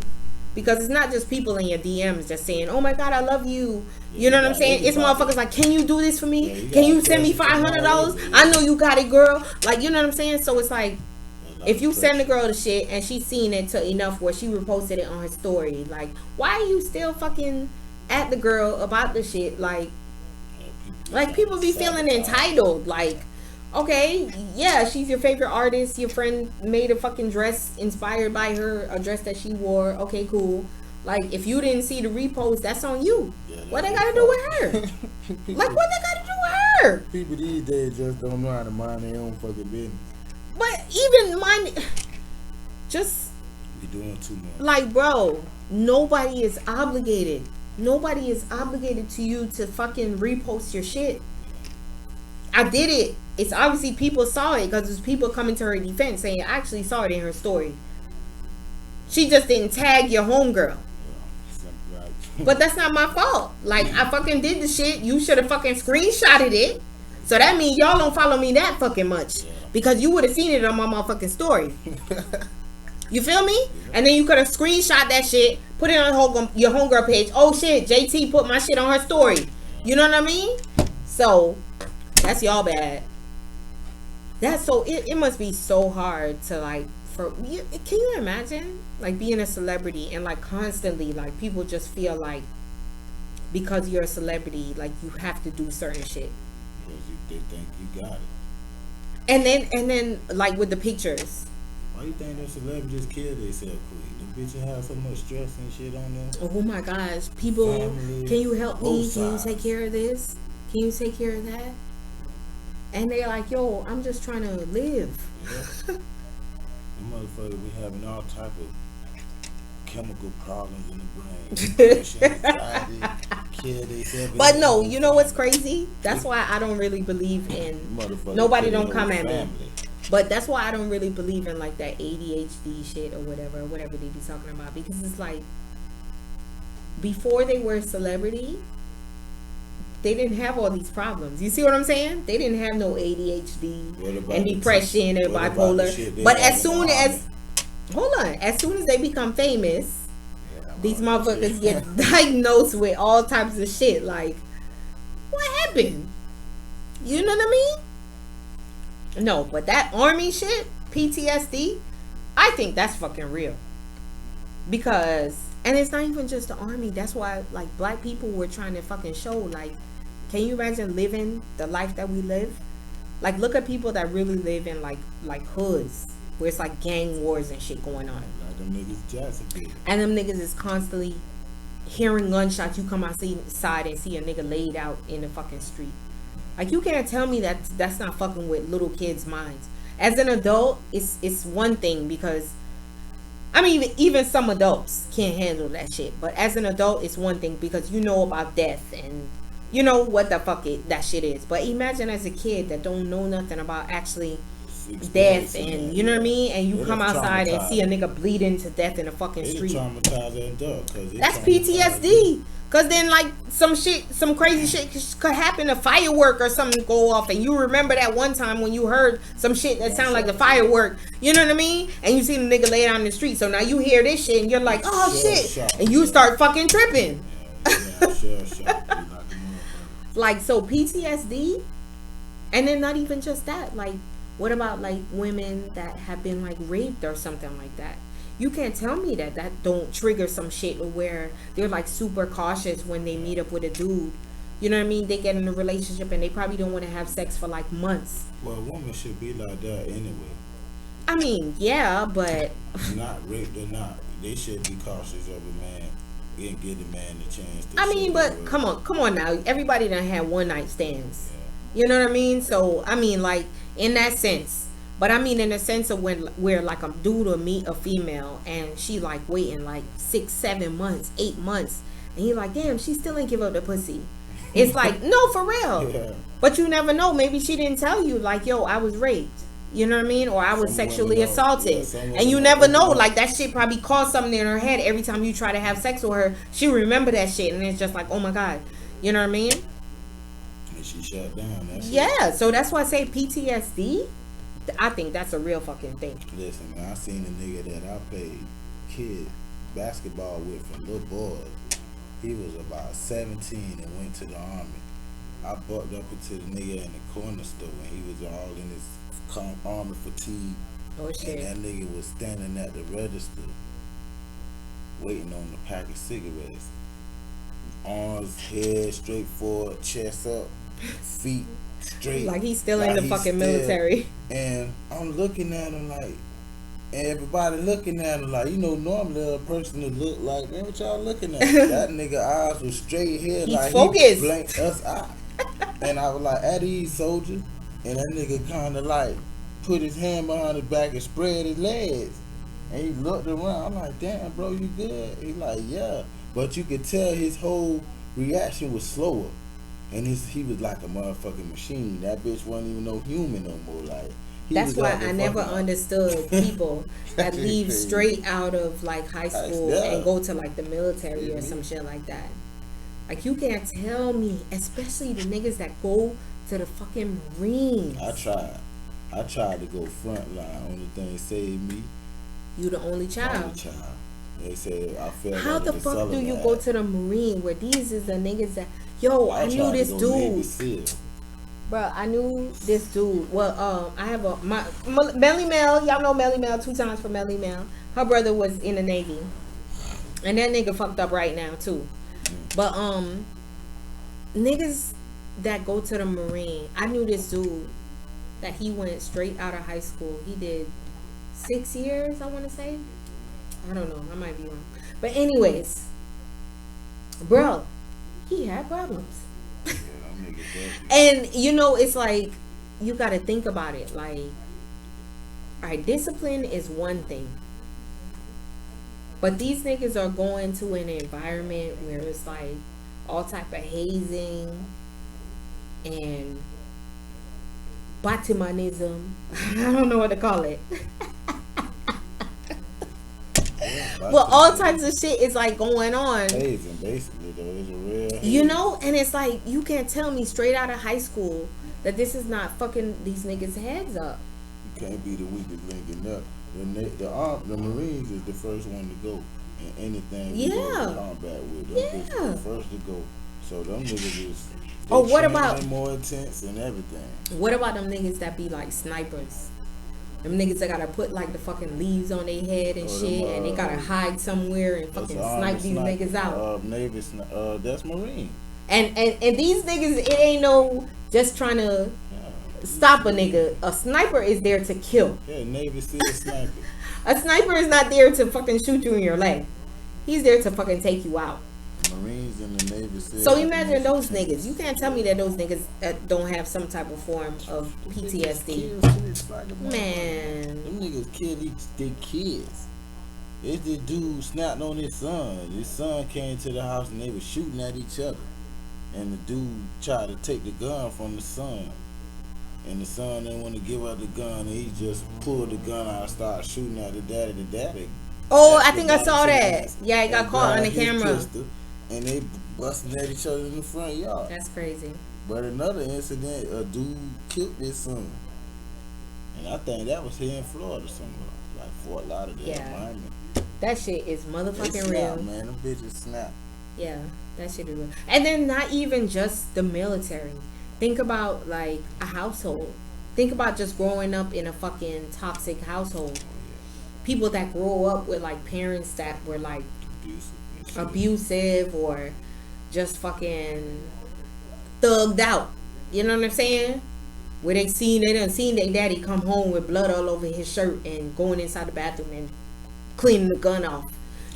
A: because it's not just people in your DMs just saying, oh my God, I love you. You know what I'm saying? It's motherfuckers like, can you do this for me? Can you send me $500? I know you got it, girl. Like, you know what I'm saying? So it's like, if you send the girl the shit and she's seen it to enough where she reposted it on her story, like, why are you still fucking at the girl about the shit? Like people be feeling entitled. Like, okay, yeah, she's your favorite artist. Your friend made a fucking dress inspired by her, a dress that she wore. Okay, cool. Like, if you didn't see the repost, that's on you. Yeah, what they gotta do with her? Like, what they gotta do with her?
B: People these days just don't know how to mind their own fucking business.
A: But even mind, just
B: be doing too much.
A: Like, bro, nobody is obligated. Nobody is obligated to you to fucking repost your shit. I did it. It's obviously people saw it because there's people coming to her defense saying, I actually saw it in her story. She just didn't tag your homegirl. But that's not my fault. Like, I fucking did the shit. You should have fucking screenshotted it. So that means y'all don't follow me that fucking much. Because you would have seen it on my motherfucking story. You feel me? And then you could have screenshot that shit, put it on your homegirl page. Oh shit, JT put my shit on her story. You know what I mean? So, that's y'all bad. That's so, it must be so hard to like, can you imagine like being a celebrity and like constantly like people just feel like because you're a celebrity like you have to do certain shit
B: because they think you got it,
A: and then like with the pictures,
B: why you think those celebrities kill themselves quick? The bitches have so much stress and shit on them.
A: Oh my gosh, people, families, can you help me? Can you take care of this? Can you take care of that? And they're like, yo, I'm just trying to live.
B: Yeah. The motherfucker be having all type of chemical problems in the brain. Depression, anxiety, kill themselves.
A: But no, you know what's crazy? That's why I don't really believe in nobody don't come at me. But that's why I don't really believe in like that ADHD shit or whatever they be talking about, because it's like before they were a celebrity, they didn't have all these problems. You see what I'm saying? They didn't have no ADHD and depression and bipolar. But as soon as they become famous, these motherfuckers get diagnosed with all types of shit. Like, what happened? You know what I mean? No, but that army shit, PTSD, I think that's fucking real. Because, and it's not even just the army. That's why, like, black people were trying to fucking show, like, can you imagine living the life that we live? Like, look at people that really live in, like hoods, where it's, like, gang wars and shit going on.
B: Like them niggas Jacksonville.
A: And them niggas is constantly hearing gunshots. You come outside and see a nigga laid out in the fucking street. Like, you can't tell me that that's not fucking with little kids' minds. As an adult, it's one thing, because I mean, even some adults can't handle that shit. But as an adult, it's one thing, because you know about death and you know what the fuck that shit is. But imagine as a kid that don't know nothing about actually death and you know what I mean, and you come outside and see a nigga bleeding to death in a fucking street. That's PTSD. Cause then like some crazy shit could happen, a firework or something go off, and you remember that one time when you heard some shit that sounded like a firework, you know what I mean? And you see the nigga lay down in the street, so now you hear this shit and you're like, oh shit, and you start fucking tripping. Like, so PTSD, and then not even just that, like, what about like women that have been like raped or something like that? You can't tell me that don't trigger some shit where they're like super cautious when they meet up with a dude You know what I mean? They get in a relationship and they probably don't want to have sex for like months.
B: Well, a woman should be like that anyway.
A: I mean, yeah, but
B: Not raped or not, they should be cautious of a man and give the man the chance to.
A: I mean,
B: show
A: but
B: the world.
A: come on now. Everybody done had one night stands. You know what I mean? So I mean, like in that sense. But I mean, in the sense of when where like a dude will meet a female and she like waiting like 6, 7 months, 8 months, and he like, damn, she still ain't give up the pussy. It's like, no, for real.
B: Yeah.
A: But you never know. Maybe she didn't tell you like, yo, I was raped. You know what I mean? Or I was
B: Some
A: sexually
B: women don't.
A: assaulted.
B: Yeah, some
A: And
B: women
A: you
B: don't
A: never
B: open
A: know.
B: up.
A: Like that shit probably caused something in her head every time you try to have sex with her. She remember that shit and it's just like, oh my God. You know what I mean?
B: And she shut down. That's it.
A: Yeah. So that's why I say PTSD. I think that's a real fucking thing.
B: Listen, man, I seen a nigga that I played kid basketball with from little boys. He was about 17 and went to the army. I bucked up into the nigga in the corner store and he was all in his army fatigue.
A: Oh
B: And
A: shit.
B: that nigga was standing at the register waiting on the pack of cigarettes. Arms, head straight forward, chest up, feet straight.
A: Like he's still in the
B: he's
A: fucking
B: still-
A: military.
B: And I'm looking at him like, and everybody looking at him like, you know, normally a person would look like, man, what y'all looking at? That nigga eyes was straight here,
A: He's
B: like
A: focused.
B: he blanked us out. And I was like, at ease, soldier. And that nigga kind of like put his hand behind his back and spread his legs. And he looked around. I'm like, damn, bro, you good? He like, yeah. But you could tell his whole reaction was slower. And he was like a motherfucking machine. That bitch wasn't even no human no more. Like, he
A: That's
B: was
A: why
B: like a
A: I never
B: fucking-
A: understood people that
B: That's
A: leave
B: crazy.
A: straight out of like high school
B: Yeah.
A: and go to like the military or
B: Yeah.
A: some shit like that. Like you can't tell me, especially the niggas that go to the fucking Marines.
B: I tried to go front line. Only thing saved me.
A: You the only
B: Only
A: child.
B: child. They said I felt
A: How
B: like
A: the
B: the
A: fuck do you
B: Sullivan
A: go
B: Act.
A: to the Marine where these is the niggas that I knew
B: tried to
A: this
B: go Navy
A: dude.
B: SEAL.
A: Bro, I knew this dude. Well, I have my Melly Mel. Y'all know Melly Mel 2 times for Melly Mel. Her brother was in the Navy, and that nigga fucked up right now too. But niggas that go to the Marine, I knew this dude that he went straight out of high school. He did 6 years, I want to say. I don't know. I might be wrong. But anyways, bro, he had problems.
B: Yeah, them niggas definitely.
A: And you know, it's like you got to think about it. Like, all right, discipline is one thing, but these niggas are going to an environment where it's like all type of hazing and batumanism. I don't know what to call it. Well, all types of shit is like going on.
B: Hazing, basically, though. It's a real
A: You
B: hazing.
A: know, and it's like you can't tell me straight out of high school that this is not fucking these niggas' heads up.
B: You can't be the weakest link in up. The Marines is the first one to go in anything you go
A: Yeah.
B: to combat with. Them bitches
A: Yeah.
B: the first to go. So them niggas is.
A: Oh,
B: they
A: what
B: training
A: about-
B: more intense and everything?
A: What about them niggas that be like snipers? Them niggas that gotta put like the fucking leaves on their head and
B: Oh, them,
A: shit, and they gotta hide somewhere and
B: That's
A: fucking
B: Army
A: snipe these
B: sniper.
A: niggas out.
B: Navy, that's Marine.
A: And these niggas, it ain't no just trying to stop a nigga. A sniper is there to kill.
B: Yeah, Navy SEAL sniper.
A: A sniper is not there to fucking shoot you in your leg. He's there to fucking take you out.
B: Marines and the Navy SEAL.
A: So imagine those niggas. You can't tell me that those niggas don't have some type of form of PTSD. Man.
B: Them niggas kill their kids. It's this dude snapped on his son. His son came to the house and they were shooting at each other. And the dude tried to take the gun from the son. And the son didn't want to give up the gun and he just pulled the gun out and started shooting at the daddy. The daddy.
A: Oh,
B: that's
A: I
B: the
A: think I saw
B: daddy
A: that.
B: chance.
A: Yeah, it got
B: And
A: caught on the
B: grabbed his
A: camera.
B: pistol, and they busting at each other in the front yard.
A: That's crazy.
B: But another incident, a dude killed his son. And I think that was here in Florida somewhere. Like Fort Lauderdale,
A: Yeah.
B: Miami.
A: That shit is
B: They
A: motherfucking
B: snap,
A: real.
B: man. Them bitches snap.
A: Yeah, that shit is real. And then not even just the military. Think about like a household. Think about just growing up in a fucking toxic household. People that grow up with like parents that were like
B: Abusive. and shit.
A: abusive or just fucking thugged out. You know what I'm saying? Where they done seen their daddy come home with blood all over his shirt and going inside the bathroom and cleaning the gun off.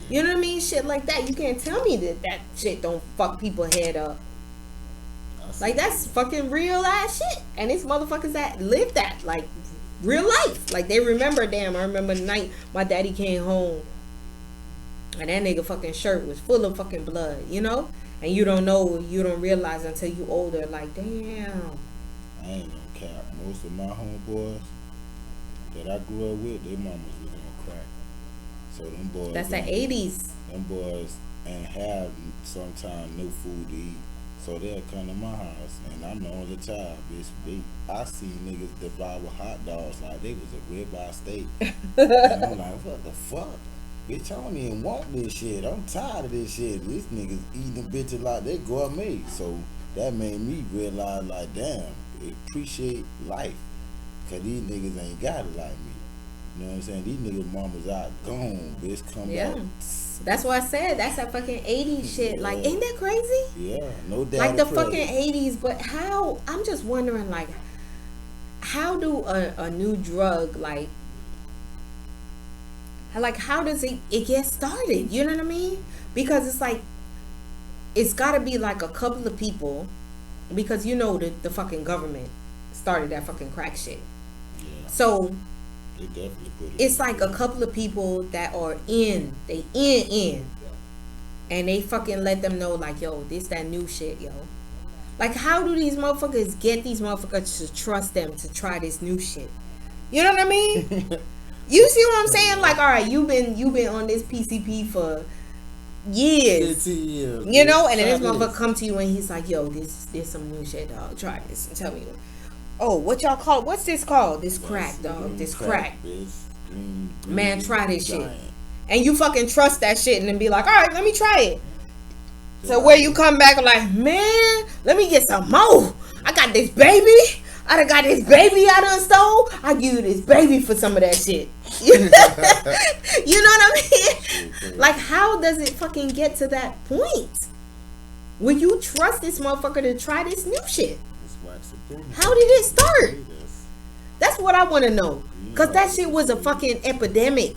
A: You know what I mean? Shit like that. You can't tell me that shit don't fuck people head up. Like, that's fucking real ass shit. And it's motherfuckers that live that, like, real life. Like, they remember, damn, I remember the night my daddy came home and that nigga fucking shirt was full of fucking blood, you know? And you don't know, you don't realize until you older, like, damn.
B: I ain't no cap. Most of my homeboys that I grew up with, their mamas was on crack. So them boys.
A: That's the 80s.
B: Them boys ain't have sometimes no food to eat. So they'll come to my house and I'm the only child, bitch. I see niggas devour hot dogs like they was a ribeye steak. And I'm like, what the fuck? Bitch, I don't even want this shit. I'm tired of this shit. These niggas eating bitches like they gourmet. So that made me realize, like, damn, appreciate life. Cause these niggas ain't got it like me. You know what I'm saying? These niggas mamas out gone, bitch, come back.
A: That's why I said that's that fucking 80s shit.
B: Yeah.
A: Like, ain't that crazy?
B: Yeah, no doubt.
A: Like the fucking 80s, but how? I'm just wondering, like, how do a new drug, like how does it get started? You know what I mean? Because it's like, it's got to be like a couple of people, because you know the fucking government started that fucking crack shit.
B: Yeah.
A: So
B: they definitely put it.
A: It's like a couple of people that are in, and they fucking let them know, like, yo, this that new shit, yo. Like, how do these motherfuckers get these motherfuckers to trust them to try this new shit? You know what I mean? You see what I'm saying? Like, all right, you've been on this PCP for years. You know, and then this motherfucker come to you and he's like, yo, this some new shit, dog. Try this and tell me. Oh, what y'all call? What's this called? This crack, dog. This crack. Man, try this shit. And you fucking trust that shit and then be like, all right, let me try it. So where you come back like, man, let me get some more. I got this baby. I done got this baby I done stole. I give you this baby for some of that shit. You know what I mean? Like, how does it fucking get to that point? Will you trust this motherfucker to try this new shit? How did it start? That's what I want to know. Because that shit was a fucking epidemic.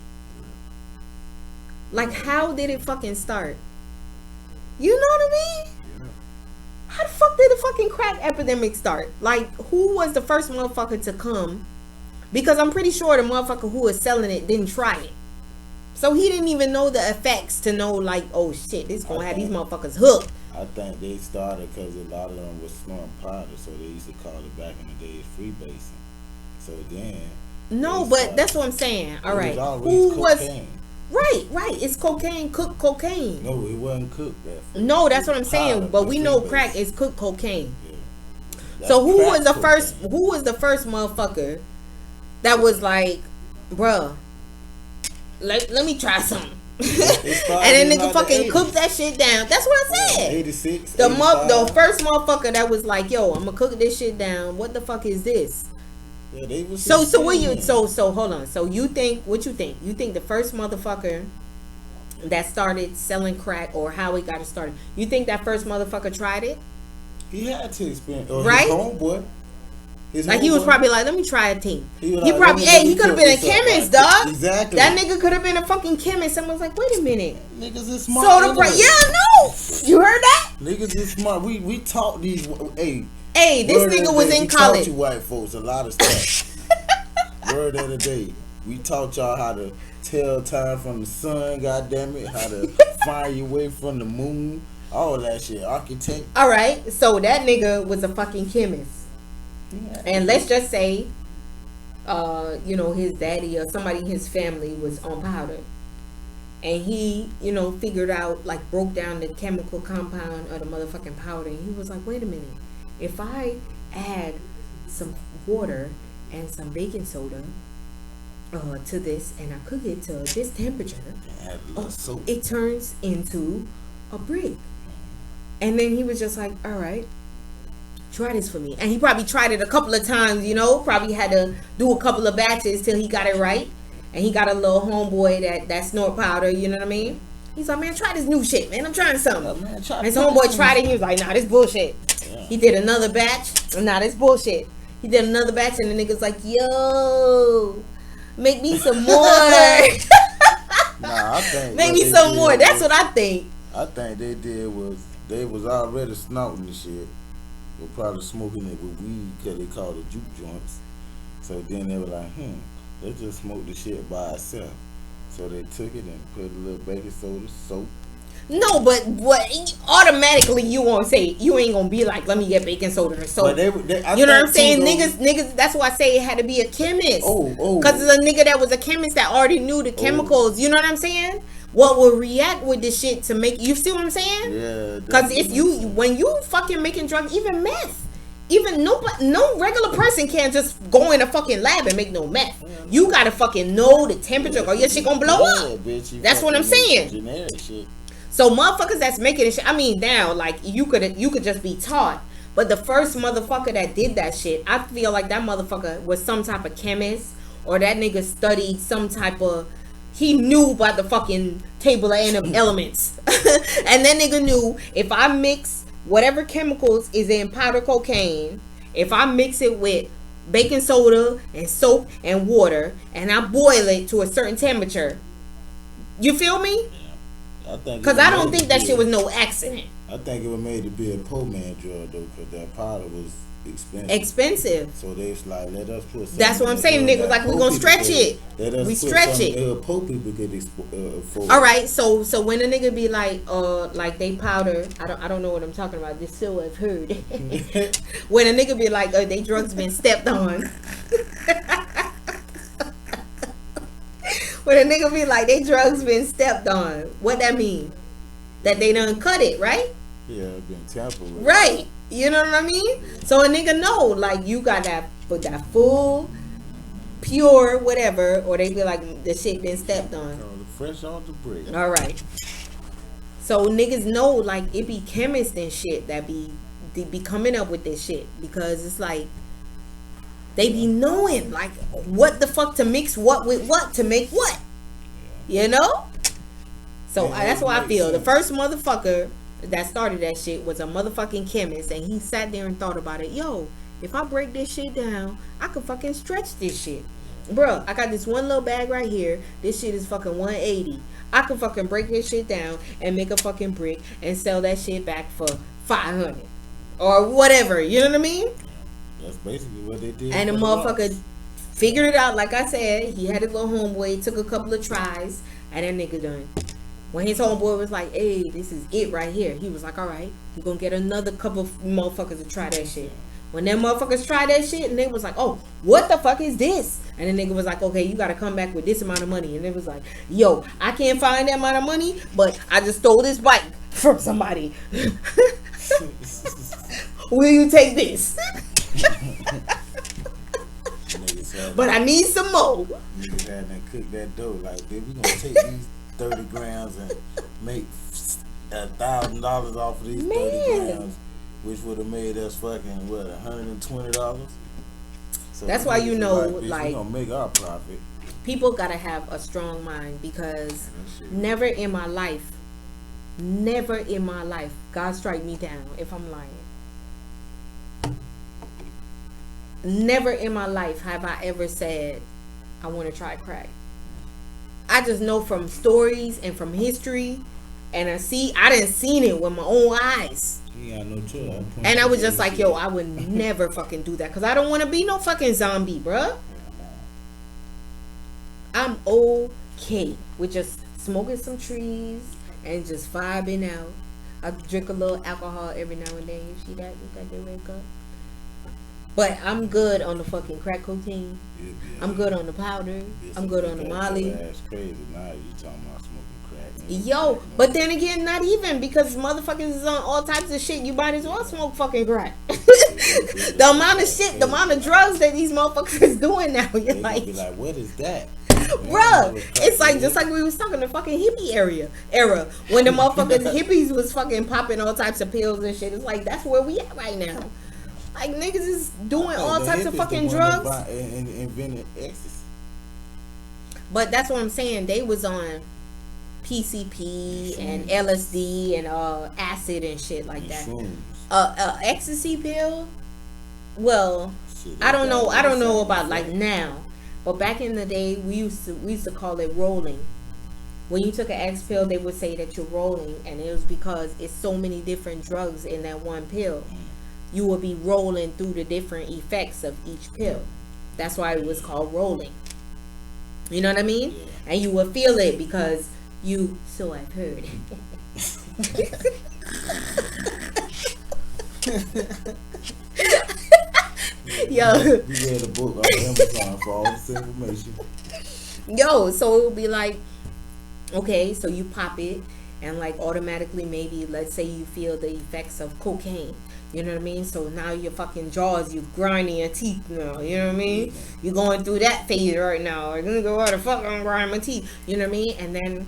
A: Like, how did it fucking start? You know what I mean? How the fuck did the fucking crack epidemic start? Like, who was the first motherfucker to come? Because I'm pretty sure the motherfucker who was selling it didn't try it. So he didn't even know the effects to know, like, oh shit, this gonna have these motherfuckers hooked.
B: I think they started because a lot of them was snorting powder, so they used to call it back in the days freebasing. So then...
A: No, but that's what I'm saying. All right.
B: Who was...
A: Right. It's cocaine, cooked cocaine.
B: No, it wasn't cooked that fast.
A: No, that's what I'm saying. But we know crack is cooked cocaine. Yeah. So who was the first? Who was the first motherfucker that was like, bruh, let me try something. And then nigga fucking cook that shit down. That's what I said.
B: 86.
A: The first motherfucker that was like, yo, I'm gonna cook this shit down. What the fuck is this?
B: Yeah, they was
A: so what you so hold on. So you think what you think? You think the first motherfucker that started selling crack, or how it got started? You think that first motherfucker tried it?
B: He had to experience,
A: right?
B: His homeboy.
A: He was probably like, let me try a thing. He
B: like,
A: probably, he could have been a chemist, dog.
B: Exactly.
A: That nigga could have been a fucking chemist. Someone's like, wait a minute.
B: Niggas is smart.
A: Yeah, I know. You heard that?
B: Niggas is smart. We taught these.
A: Hey, this nigga was in college.
B: We taught you white folks a lot of stuff. Word of the day. We taught y'all how to tell time from the sun, goddammit, how to find your way from the moon, all that shit. Architect.
A: All right, so that nigga was a fucking chemist. Yeah. And let's just say, his daddy or somebody in his family was on powder. And he, figured out, like, broke down the chemical compound of the motherfucking powder. And he was like, wait a minute. If I add some water and some baking soda to this and I cook it to this temperature, it turns into a brick. And then he was just like, all right, try this for me. And he probably tried it a couple of times, probably had to do a couple of batches till he got it right. And he got a little homeboy that snort powder, you know what I mean? He's like, man, try this new shit, man. I'm trying something. And his homeboy tried it and he was like, nah, this bullshit.
B: Yeah.
A: He did another batch. Nah, that's bullshit. He did another batch, and the nigga's like, yo, make me some more.
B: Nah, I think
A: make
B: what
A: me
B: they
A: some
B: did
A: more. That's
B: was-
A: what I think.
B: I think they did was they was already snorting the shit. Were probably smoking it with weed because they called it juke joints. So then they were like, let's just smoke the shit by itself. So they took it and put a little baking soda, soap.
A: No, but automatically you won't say you ain't gonna be like, let me get baking soda or soap.
B: But I
A: you know what I'm
B: think
A: saying?
B: too,
A: Niggas. That's why I say it had to be a chemist.
B: Oh.
A: Because it's a nigga that was a chemist that already knew the chemicals. You know what I'm saying? What will react with this shit to make you see what I'm saying?
B: Yeah.
A: Because if you when you fucking making drugs, even meth. Even no regular person can't just go in a fucking lab and make no meth. You gotta fucking know the temperature or your shit gonna blow up.
B: Bitch,
A: That's what I'm saying.
B: Generic shit.
A: So motherfuckers that's making this shit, I mean now, like you could just be taught. But the first motherfucker that did that shit, I feel like that motherfucker was some type of chemist, or that nigga studied some type of, he knew about the fucking table of elements. And that nigga knew if I mix whatever chemicals is in powder cocaine, if I mix it with baking soda and soap and water, and I boil it to a certain temperature, you feel me? Because I don't think that shit was no accident.
B: I think it was made to be a poor man drug though, because that powder was
A: expensive.
B: So they was like, let us put.
A: That's what I'm saying. Niggas like, we gonna stretch it. We stretch it.
B: Poor people could afford.
A: All right. So when a nigga be like they powder, I don't know what I'm talking about. This so I've heard. When a nigga be like, they drugs been stepped on. When a nigga be like, they drugs been stepped on, what that mean? That they done cut it, right?
B: Yeah, been tampered with.
A: Right. You know what I mean? So a nigga know, like, you got that full, pure, whatever, or they be like, the shit been stepped on.
B: Fresh off the bread.
A: All right. So niggas know, like, it be chemists and shit that they be coming up with this shit, because it's like, they be knowing, like, what the fuck to mix what with what to make what. You know? So that's why I feel the first motherfucker that started that shit was a motherfucking chemist, and he sat there and thought about it. Yo, if I break this shit down, I could fucking stretch this shit. Bruh, I got this one little bag right here. This shit is fucking 180. I could fucking break this shit down and make a fucking brick and sell that shit back for 500 or whatever. You know what I mean?
B: That's basically what they did.
A: And the motherfucker figured it out. Like I said, he had his little homeboy, took a couple of tries, and that nigga done. When his homeboy was like, hey, this is it right here, he was like, all right, you gonna get another couple of motherfuckers to try that shit. When them motherfuckers tried that shit, and they was like, oh, what the fuck is this? And the nigga was like, okay, you gotta come back with this amount of money. And it was like, yo, I can't find that amount of money, but I just stole this bike from somebody. Will you take this? But I need some more.
B: Niggas had to cook that dough. Like, baby, we gonna take these 30 grams and make $1,000 off of these 30 grams, which would have made us fucking what, $120. So
A: that's why you know,
B: like, we gonna make our profit.
A: People gotta have a strong mind, because never in my life, God strike me down if I'm lying. Never in my life have I ever said I want to try crack. I just know from stories and from history, and I didn't seen it with my own eyes.
B: You got no choice.
A: And I was just like, yo, I would never fucking do that, because I don't want to be no fucking zombie, bruh. I'm okay with just smoking some trees and just vibing out. I drink a little alcohol every now and then. You see that? You got that wake up. But I'm good on the fucking crack cocaine. I'm good on the powder. I'm good on the Molly.
B: That's crazy. Now you talking about smoking crack.
A: Yo, but then again, not even, because motherfuckers is on all types of shit. You might as well smoke fucking crack. The amount of shit, the amount of drugs that these motherfuckers is doing now, you're like,
B: be like, what is that?
A: Bruh, it's like just like we was talking the fucking hippie era when the motherfuckers hippies was fucking popping all types of pills and shit. It's like, that's where we at right now. Like, niggas is doing all types of fucking drugs.
B: And invented ecstasy.
A: But that's what I'm saying. They was on PCP and LSD and acid and shit like that. a ecstasy pill. Well,
B: Shit,
A: I don't know.
B: got
A: I don't know
B: the same
A: about like
B: effect.
A: now, but back in the day, we used to call it rolling. When you took an X pill, they would say that you're rolling, and it was because it's so many different drugs in that one pill. You will be rolling through the different effects of each pill. That's why it was called rolling. You know what I mean?
B: Yeah.
A: And you will feel it because you. So I've heard. Yo,
B: We read a book on Amazon for all this information.
A: yo. So it would be like, okay, so you pop it, and like automatically, maybe let's say you feel the effects of cocaine. You know what I mean? So now your fucking jaws, you grinding your teeth now. You know what I mean? You're going through that phase right now. Like, gonna go, what the fuck, I'm grinding my teeth. You know what I mean? And then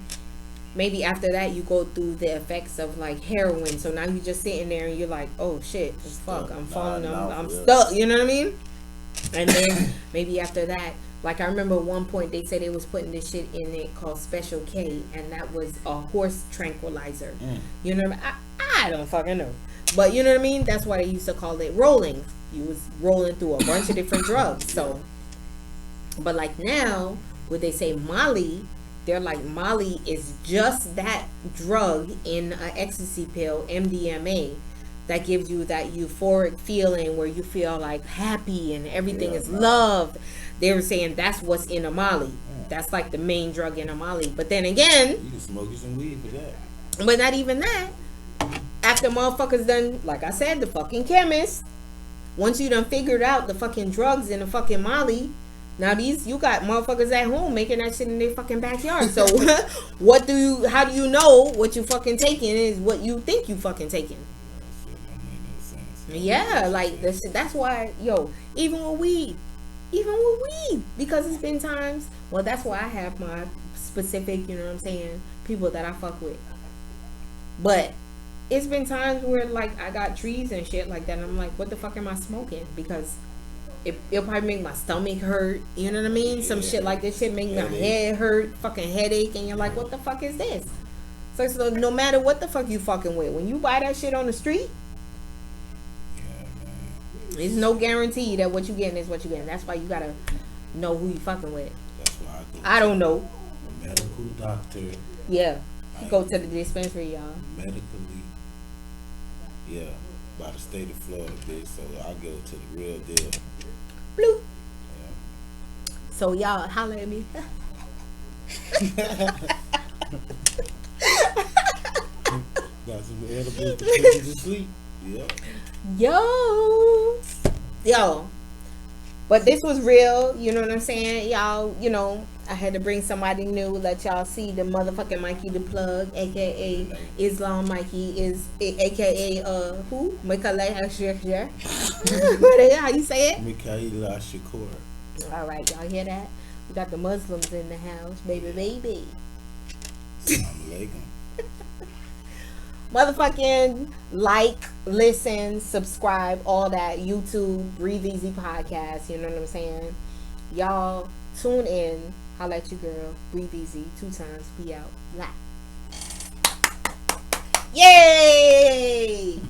A: maybe after that, you go through the effects of like heroin. So now you're just sitting there and you're like, oh shit, fuck, I'm falling, I'm stuck. You know what I mean? And then maybe after that, like I remember at one point they said they was putting this shit in it called Special K, and that was a horse tranquilizer. You know what I mean? I don't fucking know. But you know what I mean? That's why they used to call it rolling. You was rolling through a bunch of different drugs. So, but like now, would they say Molly? They're like, Molly is just that drug in an ecstasy pill, MDMA, that gives you that euphoric feeling where you feel like happy and everything is loved. They were saying that's what's in a Molly. That's like the main drug in a Molly. But then again,
B: You can smoke you some weed for that.
A: but not even that. After motherfuckers done, like I said, the fucking chemist, once you done figured out the fucking drugs in the fucking Molly, now you got motherfuckers at home making that shit in their fucking backyard. So how do you know what you fucking taking is what you think you fucking taking?
B: That shit don't make no sense.
A: Yeah, like that's why, yo, even with weed, because it's been times, well, that's why I have my specific, you know what I'm saying, people that I fuck with. But it's been times where like I got trees and shit like that, and I'm like, what the fuck am I smoking? Because it'll probably make my stomach hurt, you know what I mean? Some shit like this shit make my head hurt, fucking headache, and you're like, what the fuck is this? So no matter what the fuck you fucking with, when you buy that shit on the street, there's no guarantee that what you getting is what you getting. That's why you gotta know who you fucking with.
B: That's why
A: I don't know.
B: a medical doctor.
A: Yeah, go to the dispensary, y'all.
B: Medically, yeah, by the state of Florida, bitch. So I go to the real deal.
A: Bloop.
B: Yeah.
A: So y'all holler at me.
B: Got some edibles to put you to sleep. Yeah.
A: Yo. But this was real, you know what I'm saying? Y'all, you know, I had to bring somebody new, let y'all see the motherfucking Mikey the Plug, aka Islam Mikey, is aka who? Mikhail Shakur. How you say it?
B: Mikhail Shakur.
A: Alright, y'all hear that? We got the Muslims in the house, baby.
B: Assalamu alaikum.
A: Motherfucking like, listen, subscribe, all that. YouTube, Breathe Easy Podcast. You know what I'm saying? Y'all tune in. Holla at your girl. Breathe Easy. 2 times. Be out. Blah. Yay!